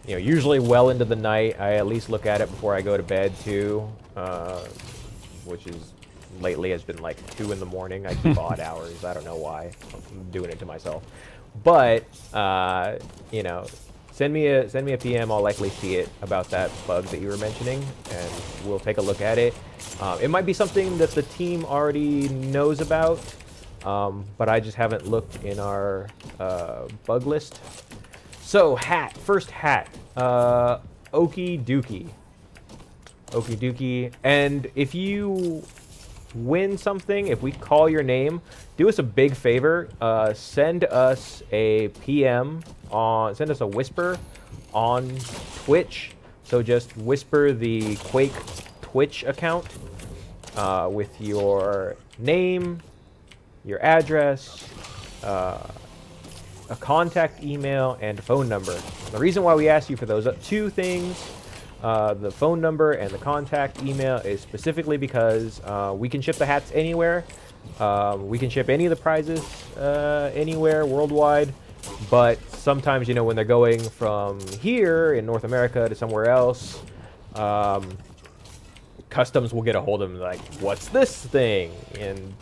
You know, usually well into the night. I at least look at it before I go to bed too, which is lately has been like 2 in the morning. I keep odd hours. I don't know why. I'm doing it to myself. But you know, send me a PM. I'll likely see it about that bug that you were mentioning, and we'll take a look at it. It might be something that the team already knows about, but I just haven't looked in our bug list. So first hat, Okie Dokie. Okie Dokie. And if you win something, if we call your name, do us a big favor. Send us a PM send us a whisper on Twitch. So just whisper the Quake Twitch account with your name, your address, a contact email, and phone number. The reason why we ask you for those 2 things, the phone number and the contact email, is specifically because we can ship the hats anywhere. We can ship any of the prizes anywhere worldwide, but sometimes, you know, when they're going from here in North America to somewhere else, customs will get a hold of them like, what's this thing? And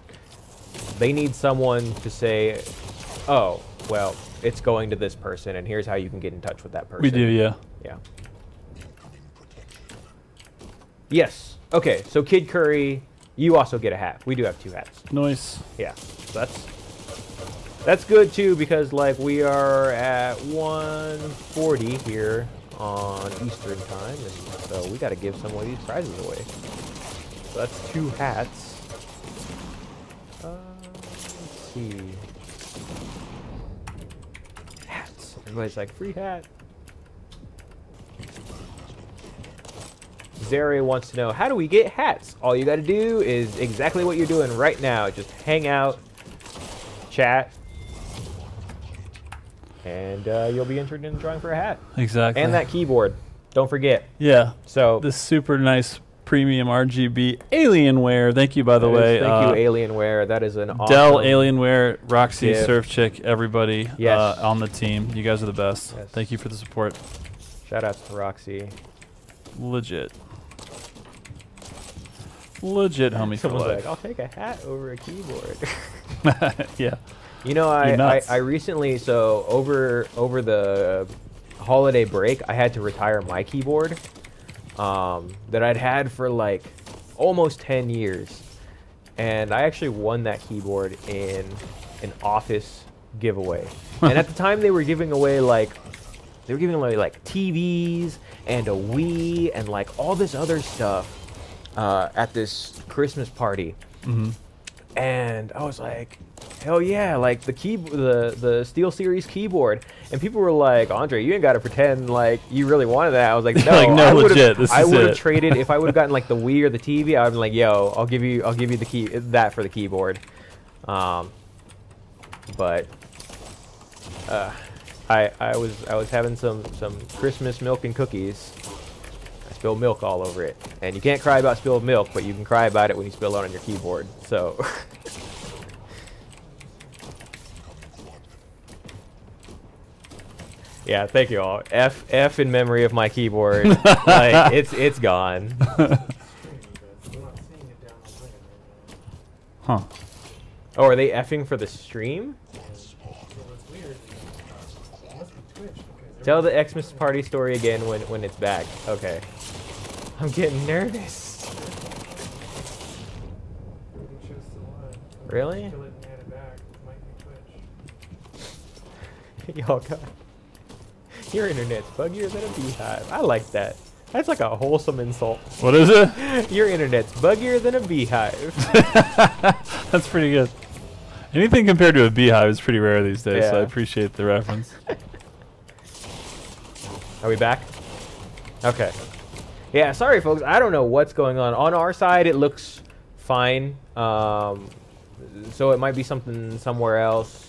they need someone to say, oh, well, it's going to this person, and here's how you can get in touch with that person. We do, yeah. Yeah. Yes. Okay, so Kid Curry, you also get a hat. We do have 2 hats. Nice. Yeah, so that's good too, because like we are at 1:40 here on Eastern time, and so we got to give some of these prizes away. So that's 2 hats. Let's see. Hats. Everybody's like, free hat. Zare wants to know, how do we get hats? All you got to do is exactly what you're doing right now. Just hang out, chat, and you'll be entered in the drawing for a hat. Exactly. And that keyboard. Don't forget. Yeah. So this super nice premium RGB Alienware. Thank you, by the way. Thank you, Alienware. That is an awesome Dell Alienware, Roxy, gift. Surf Chick, everybody Yes. on the team. You guys are the best. Yes. Thank you for the support. Shout outs to Roxy. Legit. Legit, homie, for Someone's life. like, I'll take a hat over a keyboard. Yeah. You know, I recently, so over the holiday break, I had to retire my keyboard that I'd had for like almost 10 years. And I actually won that keyboard in an office giveaway. And at the time they were giving away like TVs and a Wii and like all this other stuff at this Christmas party. Mm-hmm. And I was like, hell yeah, like the SteelSeries keyboard. And people were like, Andre, you ain't got to pretend like you really wanted that. I was like, no, like, no, legit, I would have traded, if I would have gotten like the Wii or the TV, I would have been like, yo, I'll give you the key, that for the keyboard. But I was having some Christmas milk and cookies. I spilled milk all over it. And you can't cry about spilled milk, but you can cry about it when you spill it on your keyboard. So yeah, thank you all. F in memory of my keyboard. Like it's gone. Huh. Oh, are they effing for the stream? Tell the Xmas party story again when it's back. Okay. I'm getting nervous. Really? Your internet's buggier than a beehive. I like that. That's like a wholesome insult. What is it? Your internet's buggier than a beehive. That's pretty good. Anything compared to a beehive is pretty rare these days, so I Yeah. appreciate the reference. Are we back? Okay. Yeah, sorry folks. I don't know what's going on. On our side, it looks fine. So it might be something somewhere else.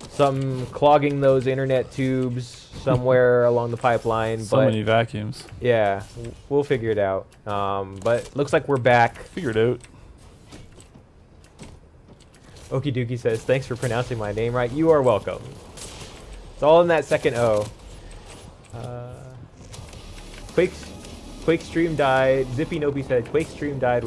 Some clogging those internet tubes somewhere along the pipeline. So but many vacuums. yeah, we'll figure it out. But looks like we're back. Figured out. Okie Dokie says, thanks for pronouncing my name right. You are welcome. It's all in that second O. Quake stream died. Zippy Nopi said Quake stream died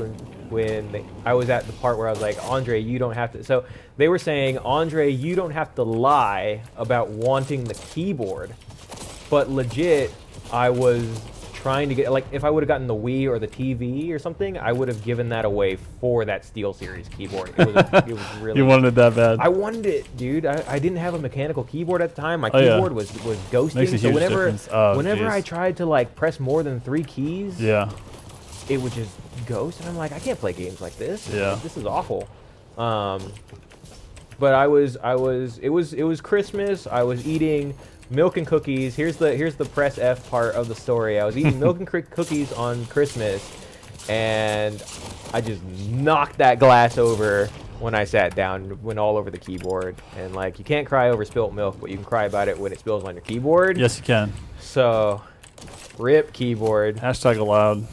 when I was at the part where I was like, Andre, you don't have to. So they were saying, Andre, you don't have to lie about wanting the keyboard. But legit, I was trying to get, like, if I would have gotten the Wii or the TV or something, I would have given that away for that SteelSeries keyboard. It was really. You wanted it that bad. I wanted it, dude. I didn't have a mechanical keyboard at the time. My Oh, yeah. keyboard was ghosting. Makes a So huge whenever difference. Oh, whenever jeez. I tried to like press more than 3 keys, Yeah. it would just ghost, and I'm like, I can't play games like this. Yeah. This is awful. But it was Christmas. I was eating milk and cookies. Here's the press F part of the story. I was eating milk and cookies on Christmas, and I just knocked that glass over when I sat down. Went all over the keyboard, and like, you can't cry over spilt milk, but you can cry about it when it spills on your keyboard. Yes, you can. So, rip keyboard. Hashtag allowed.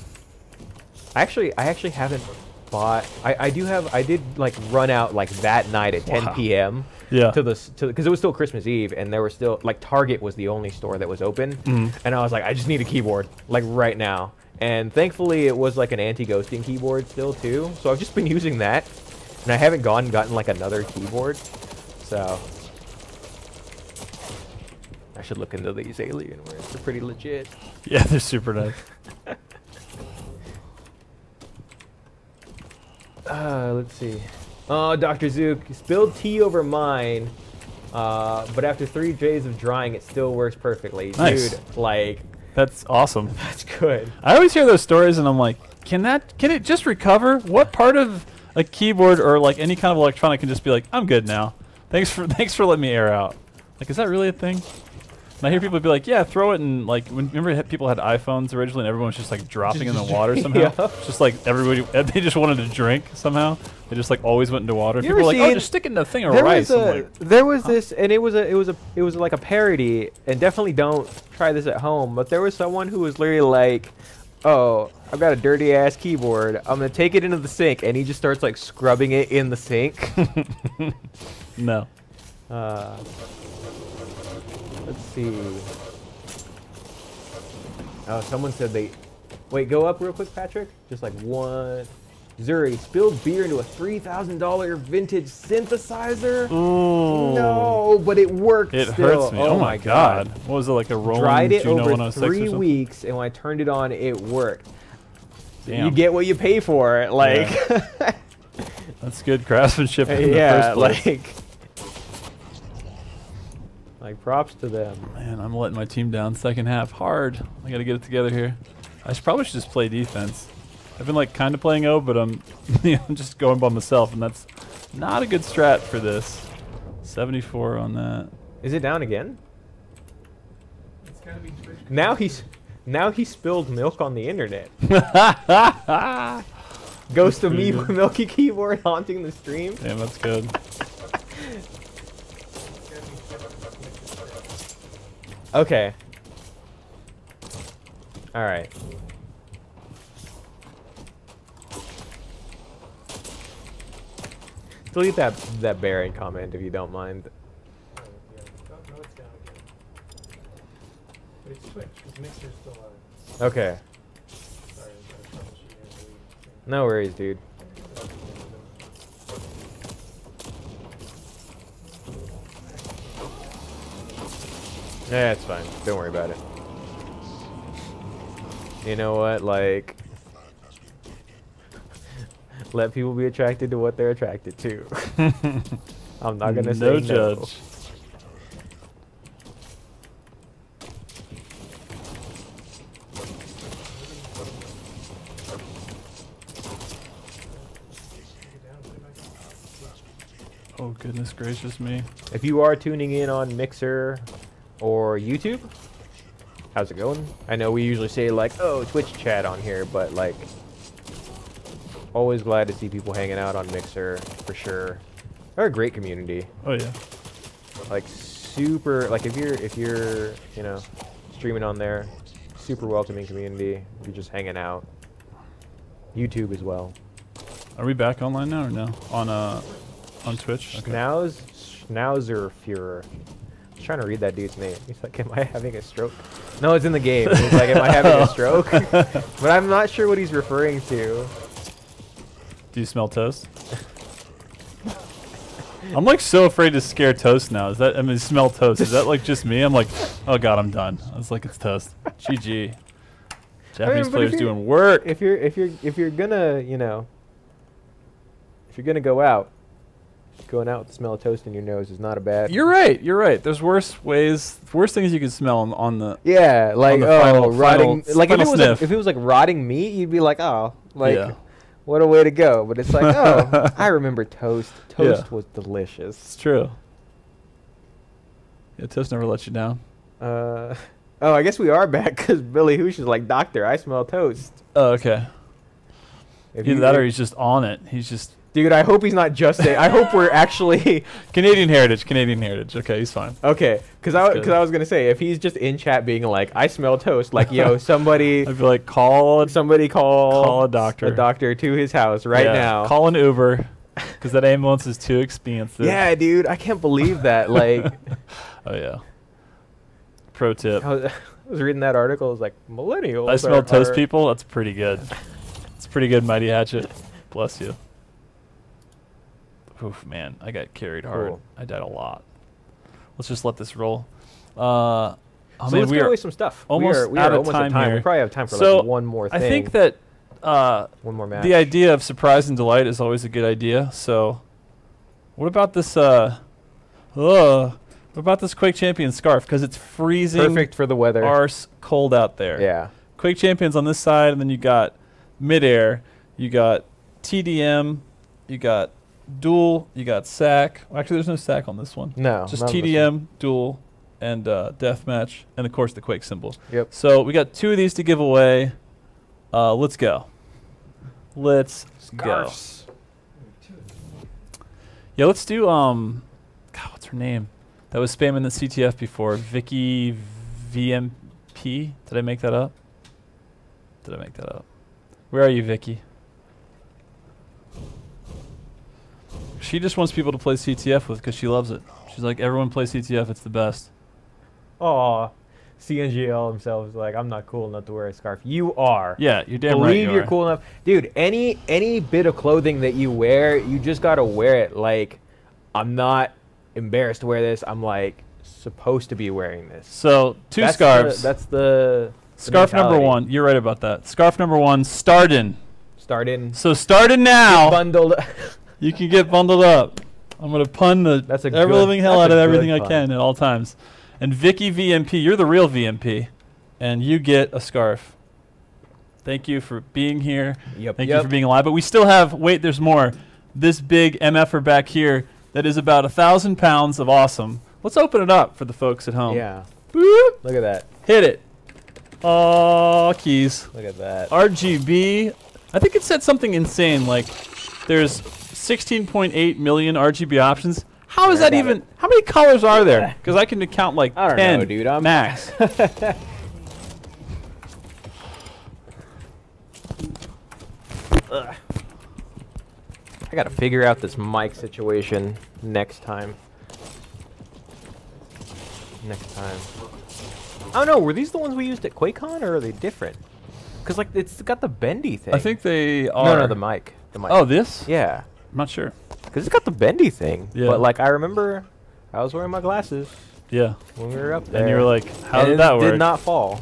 I actually haven't bought. I did like run out like that night at 10 Wow. p.m. Yeah. because it was still Christmas Eve, and there were still like Target was the only store that was open, and I was like, I just need a keyboard like right now. And thankfully, it was like an anti-ghosting keyboard still too. So I've just been using that, and I haven't gotten like another keyboard. So I should look into these Alienwares. They're pretty legit. Yeah, they're super nice. Let's see. Oh, Dr. Zook, spilled tea over mine, but after 3 days of drying, it still works perfectly. Nice. Dude, like, That's awesome. that's good. I always hear those stories and I'm like, can it just recover? What part of a keyboard or like any kind of electronic can just be like, I'm good now. Thanks for letting me air out. Like, is that really a thing? And I hear people be like, yeah, throw it in, like, remember people had iPhones originally and everyone was just like dropping in the water somehow? Yeah. Just like everybody, they just wanted to drink somehow. They just like always went into water. You People were ever like, oh, seen- just stick it in a thing of rice. I'm like, there was this, and it was like a parody, and definitely don't try this at home, but there was someone who was literally like, oh, I've got a dirty ass keyboard, I'm gonna take it into the sink, and he just starts like scrubbing it in the sink. no. Let's see. Oh, someone said they... Wait, go up real quick, Patrick. Just like one... Zuri, spilled beer into a $3,000 vintage synthesizer? Ooh. No, but it worked It still. hurts me. Oh my god. What was it, like a Roland Dried it Juno over 106 or 3 something? weeks, and when I turned it on, it worked. Damn. You get what you pay for. Like... That's good craftsmanship in yeah, the first place. like props to them. Man, I'm letting my team down second half hard. I got to get it together here. I probably should just play defense. I've been like kind of playing O, but I'm I'm just going by myself, and that's not a good strat for this. 74 on that. Is it down again? It's gotta be Twitch. Now he spilled milk on the internet. Ghost of me with Milky Keyboard haunting the stream. Damn, that's good. Okay. All right. Delete that Baron comment if you don't mind. Oh, yeah. Oh, no, it's down again. But it's Twitch. His mixer's still on. Okay. Sorry, I'm trying to troubleshoot here and delete. No worries, dude. Yeah, it's fine. Don't worry about it. You know what? Like, let people be attracted to what they're attracted to. I'm not gonna say No no. judge. Oh, goodness gracious me. If you are tuning in on Mixer or YouTube, how's it going? I know we usually say like, oh, Twitch chat on here, but like, always glad to see people hanging out on Mixer for sure. They're a great community. Oh, yeah. Like super, like if you're, you know, streaming on there, super welcoming community. You're just hanging out. YouTube as well. Are we back online now or no? On Twitch? Okay. Schnauzer Führer. I was trying to read that dude's name. He's like, am I having a stroke? No, it's in the game. He's like, am I having a stroke? But I'm not sure what he's referring to. Do you smell toast? I'm like so afraid to scare Toast now. Is that, I mean, smell toast. Is that like just me? I'm like, oh god, I'm done. I was like, it's Toast. GG. Japanese players doing work. If you're gonna, you know, if you're gonna go out, going out with the smell of toast in your nose is not a bad. You're right. You're right. There's worse ways, worse things you can smell on the. Yeah, like rotting. Like if sniff. it was like rotting meat, you'd be like, oh, like what a way to go. But it's like, oh, I remember toast. Toast was delicious. It's true. Yeah, Toast never lets you down. Oh, I guess we are back because Billy Hoosh is like, Doctor, I smell toast. Oh, okay. Either that or he's just on it. He's just. Dude, I hope he's not just saying. I hope we're actually Canadian heritage. Canadian heritage. Okay, he's fine. Okay, because I was gonna say if he's just in chat being like, I smell toast, like yo, somebody. I'd be like, call a doctor to his house right now. Call an Uber, because that ambulance is too expensive. Yeah, dude, I can't believe that. Like. Oh yeah. Pro tip. I was reading that article. It was like millennials. I smell toast, people. That's pretty good. It's pretty good, Mighty Hatchet. Bless you. Oof, man, I got carried hard. Cool. I died a lot. Let's just let this roll. So let's give away some stuff. Almost out of time here. We probably have time for like one more thing. I think that one more match. The idea of surprise and delight is always a good idea. So, what about this? What about this Quake Champion scarf? Because it's freezing. Perfect for the weather. Arse cold out there. Yeah. Quake Champions on this side, and then you got midair. You got TDM. You got duel. You got sack. Well, actually, there's no sack on this one. No. Just TDM, duel, and deathmatch, and of course the Quake symbol. Yep. So we got 2 of these to give away. Let's go. Let's Scarfs. go. Yeah, let's do God, what's her name? That was spamming the CTF before. Vicky VMP. Did I make that up? Did I make that up? Where are you, Vicky? She just wants people to play CTF with because she loves it. She's like, everyone plays CTF. It's the best. Aw. CNGL himself is like, I'm not cool enough to wear a scarf. You are. Yeah, you're damn right. Believe you're cool enough. Dude, any bit of clothing that you wear, you just got to wear it. Like, I'm not embarrassed to wear this. I'm like supposed to be wearing this. So scarves. That's the scarf number 1. You're right about that. Scarf number 1. Startin. So starting now. Bundled. You can get bundled up. I'm gonna pun the ever living hell out of everything I can at all times. And Vicky VMP, you're the real VMP, and you get a scarf. Thank you for being here. Thank you for being alive. But we still have. Wait, there's more. This big MFer back here. That is about 1,000 pounds of awesome. Let's open it up for the folks at home. Yeah. Boop. Look at that. Hit it. Oh, keys. Look at that. RGB. I think it said something insane like there's 16.8 million RGB options. How is that even? How many colors are there? Because I can count like 10. I don't know, dude. I'm max. I gotta figure out this mic situation next time. I don't know. Were these the ones we used at QuakeCon, or are they different? Because like it's got the bendy thing. I think they are. No, the mic. Oh, this? Yeah. I'm not sure. Because it's got the bendy thing. Yeah. But like I remember, I was wearing my glasses. Yeah. When we were up there. And you were like, "How did that work?" It did not fall.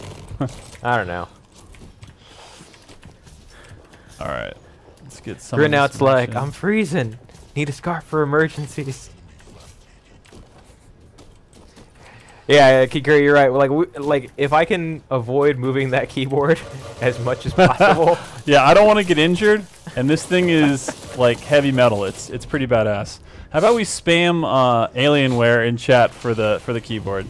I don't know. All right. Let's get some. Grinnout's like, I'm freezing. Need a scarf for emergencies. Yeah, Kikuri, you're right. Like if I can avoid moving that keyboard as much as possible. Yeah, I don't want to get injured, and this thing is like heavy metal. It's pretty badass. How about we spam Alienware in chat for the keyboard?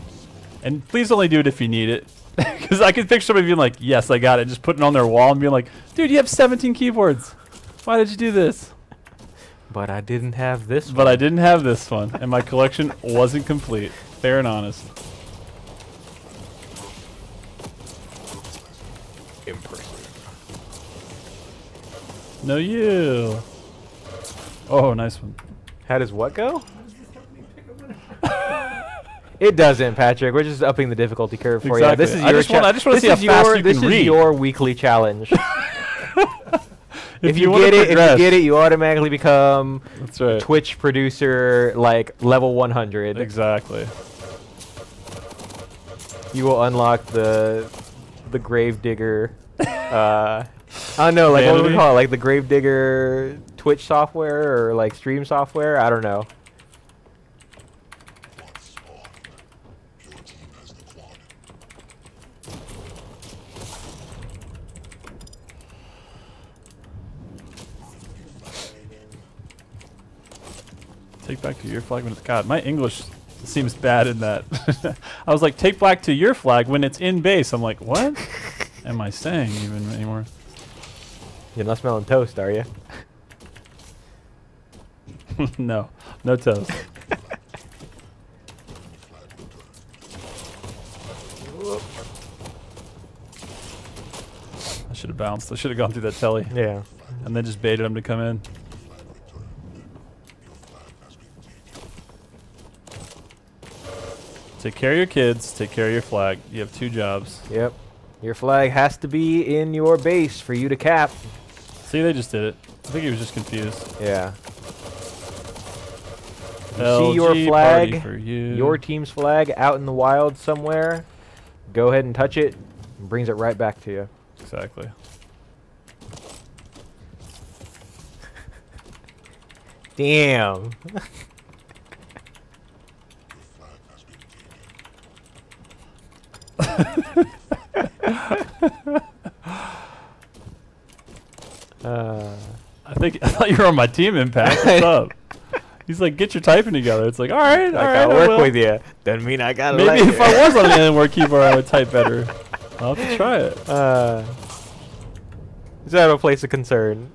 And please only do it if you need it. Because I can picture somebody being like, yes, I got it. Just putting it on their wall and being like, dude, you have 17 keyboards. Why did you do this? But I didn't have this one. But I didn't have this one. And my collection wasn't complete. Fair and honest. Impressive. No, you. Oh, nice one. How does what go? It doesn't, Patrick. We're just upping the difficulty curve for you. Exactly. This is I your just want to see how fast you this can is read. your weekly challenge. If you wanna get it, progress. you automatically become That's right. Twitch producer like level 100. Exactly. You will unlock the Gravedigger. I don't know, like what would we call it? Like the Gravedigger Twitch software or like stream software? I don't know. Your team has the quad. Take back to your flag when it's... God, my English seems bad in that. I was like, take back to your flag when it's in base. I'm like, what am I saying even anymore? You're not smelling toast, are you? No. No toast. I should have bounced. I should have gone through that telly. Yeah. And then just baited him to come in. Take care of your kids. Take care of your flag. You have 2 jobs. Yep. Your flag has to be in your base for you to cap. See, they just did it. I think he was just confused. Yeah. If you see your LG flag, party for you. your team's flag out in the wild somewhere, go ahead and touch it. It brings it right back to you. Exactly. Damn. I thought you were on my team, Impact. What's up? He's like, get your typing together. It's like, all right, I all right, gotta I work will. with you. Doesn't mean I gotta. Maybe let if you. I was on the Alienware keyboard, I would type better. I'll have to try it. Is that a place of concern?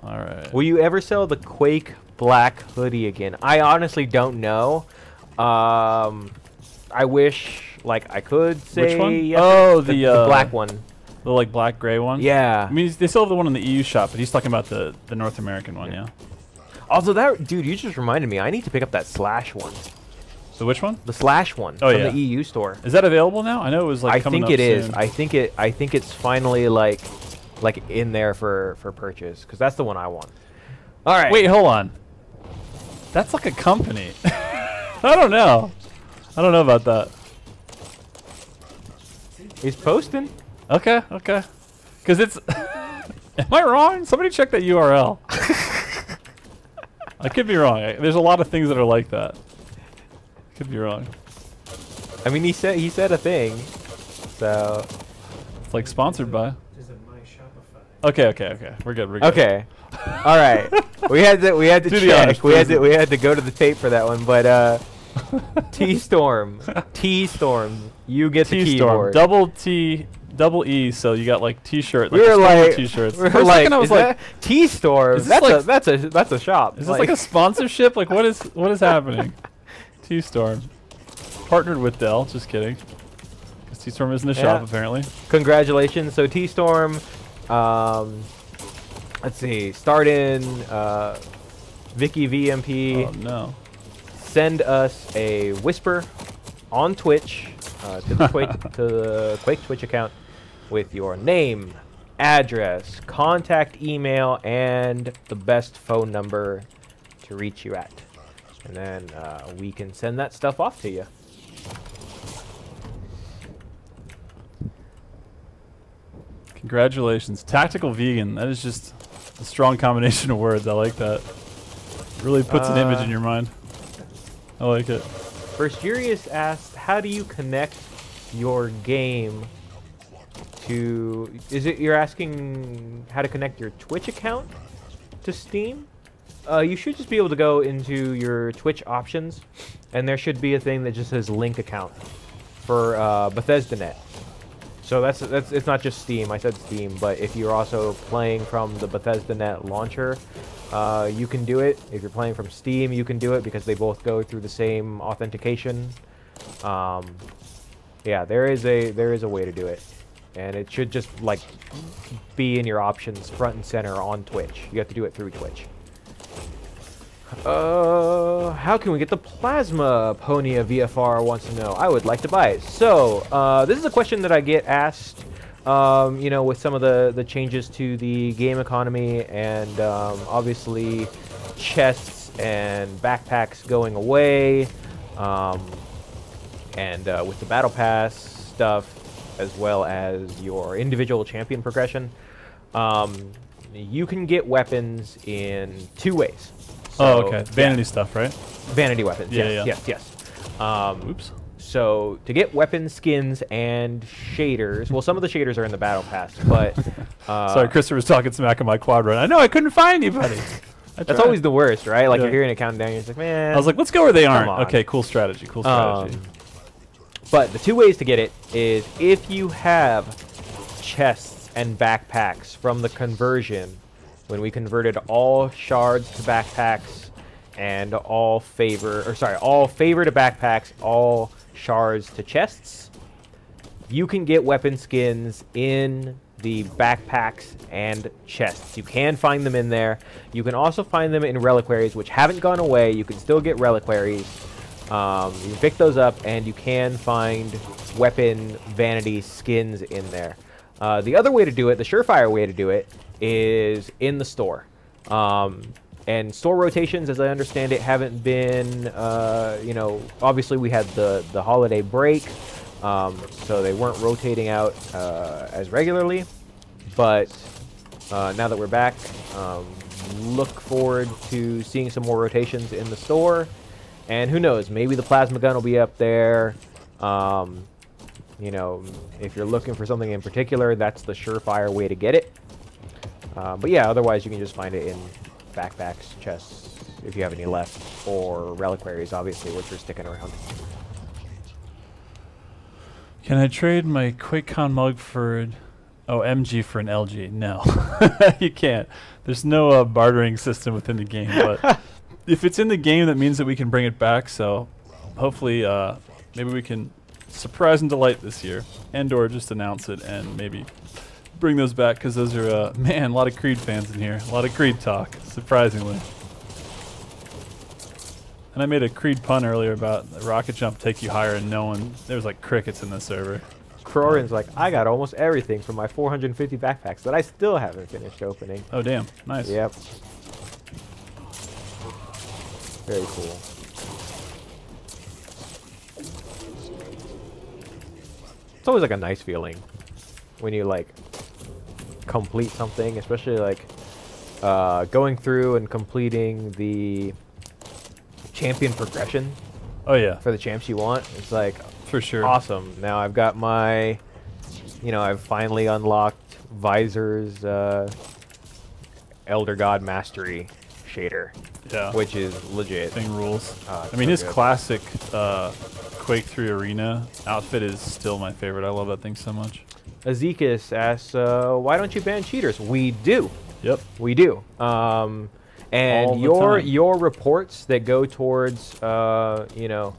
All right. Will you ever sell the Quake black hoodie again? I honestly don't know. I wish, like, I could say. Which one? Yes. Oh, the the black one. The like black gray one. Yeah. I mean, they still have the one in the EU shop, but he's talking about the North American one. Yeah. Also, that dude, you just reminded me. I need to pick up that Slash one. So which one? The Slash one Oh, from yeah. the EU store. Is that available now? I know it was like I coming think up it is. soon. I think it's finally like in there for purchase because that's the one I want. All right. Wait, hold on. That's like a company. I don't know. I don't know about that. He's posting. Okay, okay. Because it's... Am I wrong? Somebody check that URL. I could be wrong. There's a lot of things that are like that. Could be wrong. I mean, he said a thing. So. It's like sponsored by. Is it my Shopify? Okay, okay, okay. We're good. We're good. Okay. All right. We had to To be check. honest, we had please. to go to the tape for that one, but T-Storm, you get the T-Storm. keyboard. Double T, double E, so you got like T-shirt. We like were a store with like, T-shirts. we were For a like, second I was is like, that T-Storm? is this like- That's a shop. is this like a sponsorship? Like what is happening? T-Storm. Partnered with Dell. Just kidding. Because T-Storm is in the shop Yeah. apparently. Congratulations. So T-Storm, let's see, start in Vicky VMP. Oh no. Send us a whisper on Twitch to the Quake Twitch account with your name, address, contact email, and the best phone number to reach you at. And then we can send that stuff off to you. Congratulations. Tactical vegan. That is just a strong combination of words. I like that. Really puts an image in your mind. I like it. Firsturious asked, how do you connect your game to... Is it you're asking how to connect your Twitch account to Steam? You should just be able to go into your Twitch options, and there should be a thing that just says link account for Bethesda.net. So that's it's not just Steam. I said Steam, but if you're also playing from the Bethesda.net launcher, you can do it. If you're playing from Steam, you can do it because they both go through the same authentication. Yeah, there is a way to do it, and it should just like be in your options front and center on Twitch. You have to do it through Twitch. How can we get the plasma? Ponya VFR wants to know. I would like to buy it. So, this is a question that I get asked, you know, with some of the changes to the game economy and obviously chests and backpacks going away, and with the battle pass stuff, as well as your individual champion progression, you can get weapons in 2 ways. So, okay. Vanity stuff, right? Vanity weapons. Yeah, yes. Oops. So to get weapon skins and shaders, well, some of the shaders are in the battle pass, but sorry, Christopher was talking smack on my quad run. I know I couldn't find anybody. That's always the worst, right? Like you're hearing it count down, you're just like, man. I was like, let's go where they aren't. on. Okay, cool strategy. Cool strategy. But the 2 ways to get it is if you have chests and backpacks from the conversion. When we converted all shards to backpacks and all favor to backpacks, all shards to chests, you can get weapon skins in the backpacks and chests. You can find them in there. You can also find them in reliquaries, which haven't gone away. You can still get reliquaries. You can pick those up, and you can find weapon vanity skins in there. The other way to do it, the surefire way to do it, is in the store. And store rotations, as I understand it, haven't been, you know, obviously we had the holiday break, so they weren't rotating out as regularly. But now that we're back, look forward to seeing some more rotations in the store. And who knows, maybe the plasma gun will be up there. You know, if you're looking for something in particular, that's the surefire way to get it. But yeah, otherwise you can just find it in backpacks, chests, if you have any left, or reliquaries, obviously, which are sticking around. Can I trade my QuakeCon mug for MG for an LG? No, you can't. There's no bartering system within the game, but if it's in the game, that means that we can bring it back. So hopefully, maybe we can surprise and delight this year, and/or just announce it and maybe bring those back, because those are man, a lot of Creed fans in here, a lot of Creed talk, surprisingly. And I made a Creed pun earlier about the rocket jump take you higher, and no one, there was like crickets in the server. Crorin's like, I got almost everything from my 450 backpacks that I still haven't finished opening. Oh damn, nice. Yep. Very cool. It's always like a nice feeling when you like complete something, especially like going through and completing the champion progression. Oh yeah. For the champs you want. It's like for sure awesome. Now I've got my, you know, I've finally unlocked Visor's Elder God Mastery shader. Yeah. Which is legit. Thing rules. I mean, so his good. classic Quake 3 Arena outfit is still my favorite. I love that thing so much. Ezekias asks, why don't you ban cheaters? We do. Yep. We do. And your reports that go towards, you know,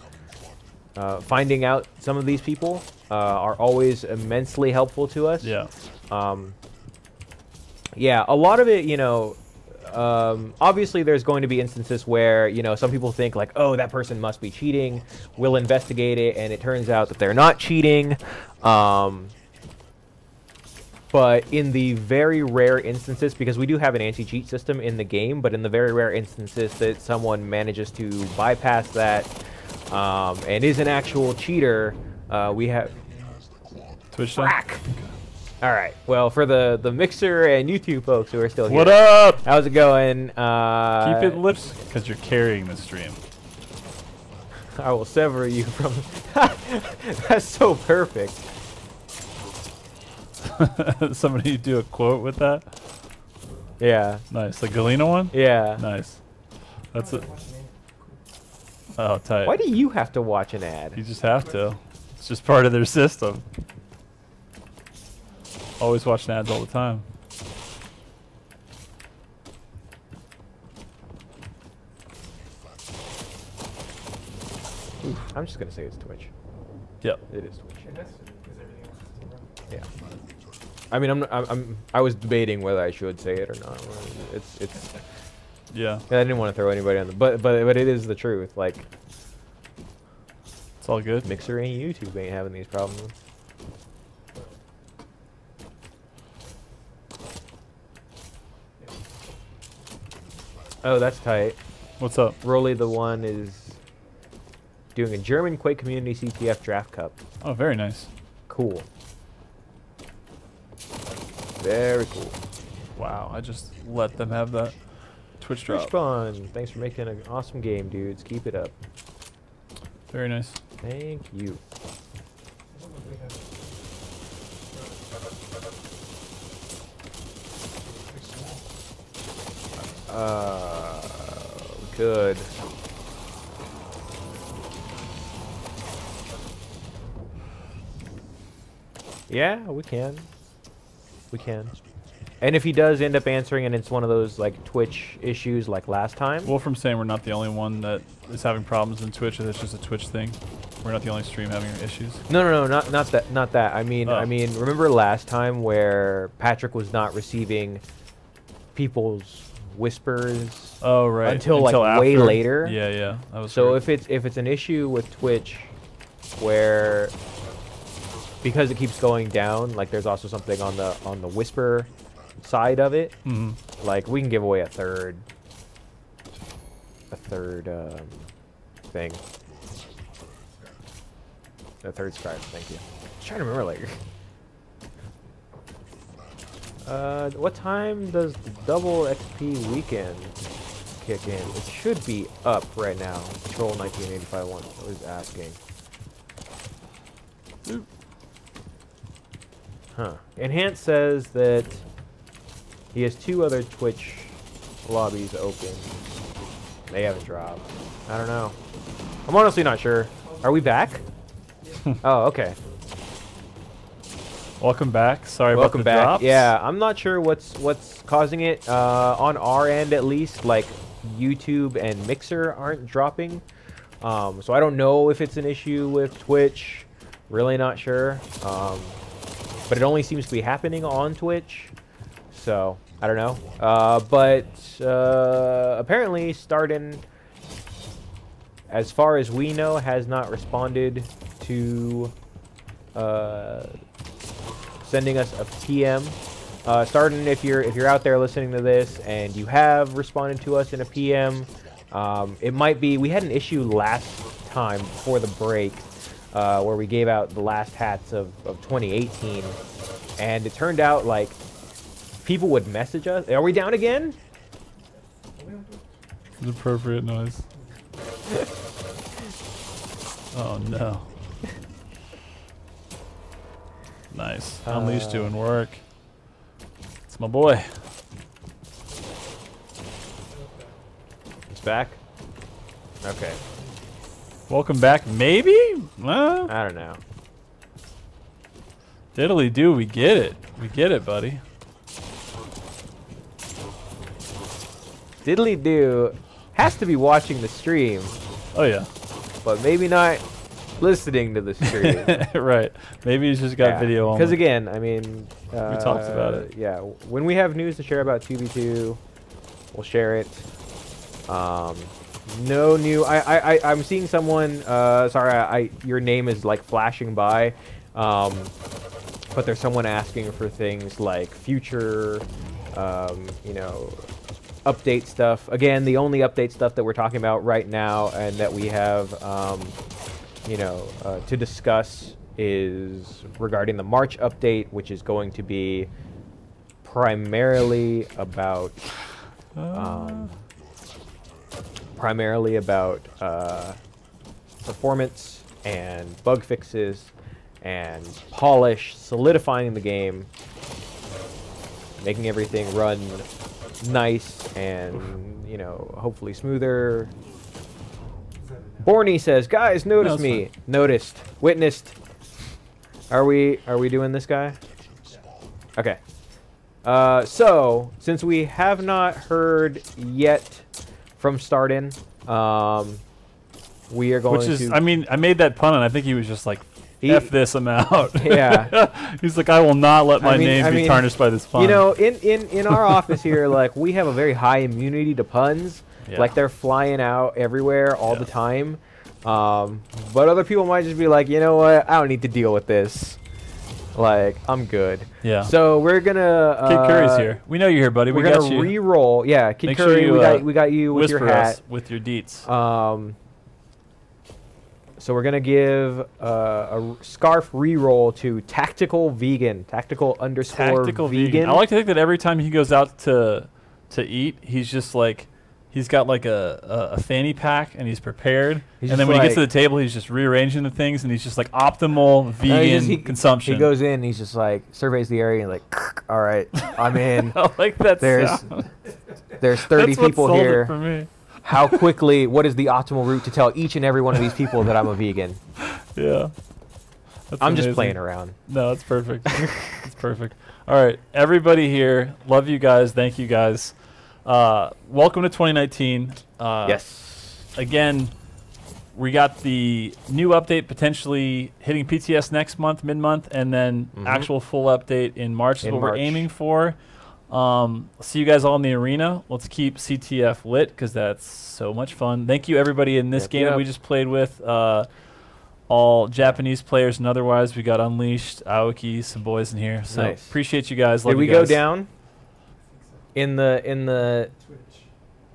finding out some of these people are always immensely helpful to us. Yeah. Yeah, a lot of it, you know, obviously there's going to be instances where, you know, some people think like, oh, that person must be cheating. We'll investigate it, and it turns out that they're not cheating. But in the very rare instances, because we do have an anti-cheat system in the game, but in the very rare instances that someone manages to bypass that and is an actual cheater, we have... Twitch Frack! All right. Well, for the Mixer and YouTube folks who are still here. What up? How's it going? Keep it lips, because you're carrying the stream. I will sever you from... That's so perfect. Somebody do a quote with that? Yeah. Nice. The Galena one? Yeah. Nice. That's it. Oh, tight. Why do you have to watch an ad? You just have to. It's just part of their system. Always watching ads all the time. I'm just gonna say it's Twitch. Yep. It is Twitch. It has to be, because everything else is still running. Yeah. I mean, I was debating whether I should say it or not. It's. Yeah. I didn't want to throw anybody on the, but it is the truth. Like, It's all good. Mixer and YouTube ain't having these problems. Oh, that's tight. What's up? Rolly the One is doing a German Quake Community CTF Draft Cup. Oh, very nice. Cool. Very cool. Wow, I just let them have that Twitch drop. Twitch fun. Thanks for making an awesome game, dudes. Keep it up. Very nice. Thank you. I don't know if we have Good. Yeah, we can. We can. And if he does end up answering and it's one of those like Twitch issues like last time. Wolfram's saying we're not the only one that is having problems in Twitch, and it's just a Twitch thing. We're not the only stream having issues. No, not that. I mean, remember last time where Patrick was not receiving people's whispers? Oh, right. Until like after. way later. Yeah. That was So weird. if it's an issue with Twitch where because it keeps going down, like there's also something on the whisper side of it. Like we can give away a third thing. A third scribe, thank you. I'm trying to remember like what time does the double XP weekend kick in? It should be up right now. Control 1985 one was asking. Huh. Enhance says that he has 2 other Twitch lobbies open. They haven't dropped. I don't know. I'm honestly not sure. Are we back? Oh, okay. Welcome back. Sorry Welcome about the back. drops. Yeah, I'm not sure what's causing it. On our end, at least, like YouTube and Mixer aren't dropping. So I don't know if it's an issue with Twitch. Really not sure. But it only seems to be happening on Twitch. So I don't know. But apparently, Starden, as far as we know, has not responded to sending us a PM. Starden, if you're out there listening to this and you have responded to us in a PM, it might be we had an issue last time before the break where we gave out the last hats of 2018, and it turned out like people would message us. Are we down again? The appropriate noise. Oh no. Nice. Unleashed doing work. It's my boy. It's back. Okay. Welcome back, maybe? Well, I don't know. diddly do, we get it. We get it, buddy. Diddly do has to be watching the stream, Oh yeah. but maybe not listening to the stream. Right. Maybe he's just got video on. Because again, I mean, We talked about it. Yeah, when we have news to share about 2v2, we'll share it. No new. I'm seeing someone. Sorry, your name is like flashing by, but there's someone asking for things like future, you know, update stuff. Again, the only update stuff that we're talking about right now and that we have, you know, to discuss is regarding the March update, which is going to be primarily about. Primarily about performance and bug fixes and polish, solidifying the game, making everything run nice and you know, hopefully smoother. Is that a no? Borny says, guys, notice it's me. Noticed. Witnessed. Are we doing this guy? Okay. So, since we have not heard yet from Starden, we are going Which is, to... I mean, I made that pun, and I think he was just like, F this, I'm out. Yeah. He's like, I will not let my I name be mean, tarnished by this pun. You know, in our office here, like, we have a very high immunity to puns. Yeah. Like, they're flying out everywhere all the time. But other people might just be like, you know what? I don't need to deal with this. Like, I'm good. Yeah. So we're gonna... Kid Curry's here. We know you're here, buddy. We're We got gonna you. re-roll. Yeah, Kid Make Curry, sure you, we got you with your whisper hat. us with your deets. So we're gonna give a scarf re-roll to Tactical Vegan. Tactical_vegan. Vegan. I like to think that every time he goes out to eat, he's just like, he's got like a fanny pack and he's prepared. He's and just then when he gets to like- the table, he's just rearranging the things and he's just like optimal vegan consumption. He goes in, and he's just like surveys the area and like, all right, I'm in. I like that There's sound. there's 30 That's what people sold it here. for me. How quickly? What is the optimal route to tell each and every one of these people that I'm a vegan? Yeah. That's I'm just amazing. playing around. No, it's perfect. It's perfect. All right, everybody here, love you guys. Thank you guys. Welcome to 2019. Yes. Again, we got the new update potentially hitting PTS next month, mid-month, and then actual full update in March is In what March. we're aiming for. See you guys all in the arena. Let's keep CTF lit because that's so much fun. Thank you, everybody in this Yep, game that yep. we just played with. All Japanese players and otherwise. We got Unleashed, Aoki, some boys in here. So Nice. appreciate you guys. Love Did we you go guys. down in the? Twitch.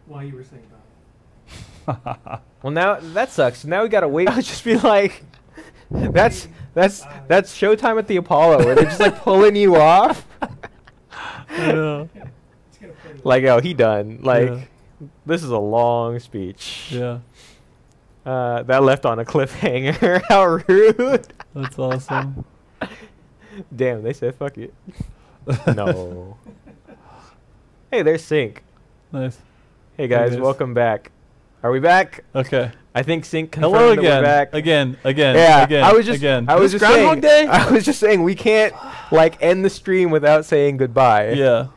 While you were saying about it. Well, now that sucks. Now we gotta wait. I'll just be like, that's showtime at the Apollo, where they're just like pulling you off. Yeah. It's gonna play Like, oh, he done. Like, Yeah. this is a long speech. Yeah. That left on a cliffhanger. How rude. That's awesome. Damn, they said fuck it. No. Hey, there's Sync. Nice. Hey guys, it is. welcome back. Are we back? Okay. I think Sync confirmed Hello that again. we're back. Again. Yeah, Again. I was just again. I was This just Groundhog saying, Day? I was just saying we can't like end the stream without saying goodbye. Yeah.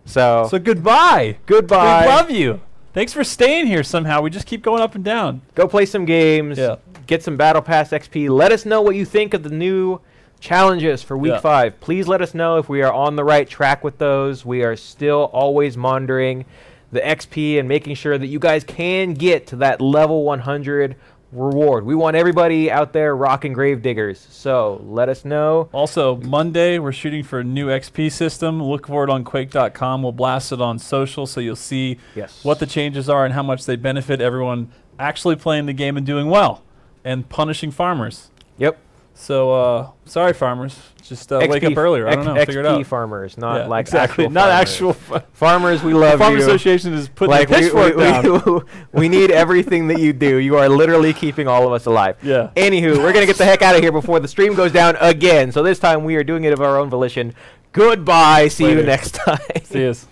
So, So goodbye. goodbye. We love you. Thanks for staying here somehow. We just keep going up and down. Go play some games. Yeah. Get some Battle Pass XP. Let us know what you think of the new challenges for Week Yeah. 5. Please let us know if we are on the right track with those. We are still always monitoring the XP and making sure that you guys can get to that level 100 reward. We want everybody out there rocking Gravediggers. So let us know. Also, Monday, we're shooting for a new XP system. Look for it on Quake.com. We'll blast it on social so you'll see Yes. what the changes are and how much they benefit everyone actually playing the game and doing well and punishing farmers. Yep. So, sorry, farmers. Just wake up earlier. I don't know. Figure it XP out. farmers, not Yeah, like exactly. actual Not farmers. actual farmers. We love Farm you. Association is putting Like the pitchfork down. we need everything that you do. You are literally keeping all of us alive. Yeah. Anywho, we're gonna get the heck out of here before the stream goes down again. So this time we are doing it of our own volition. Goodbye. See you Later. next time. See yous.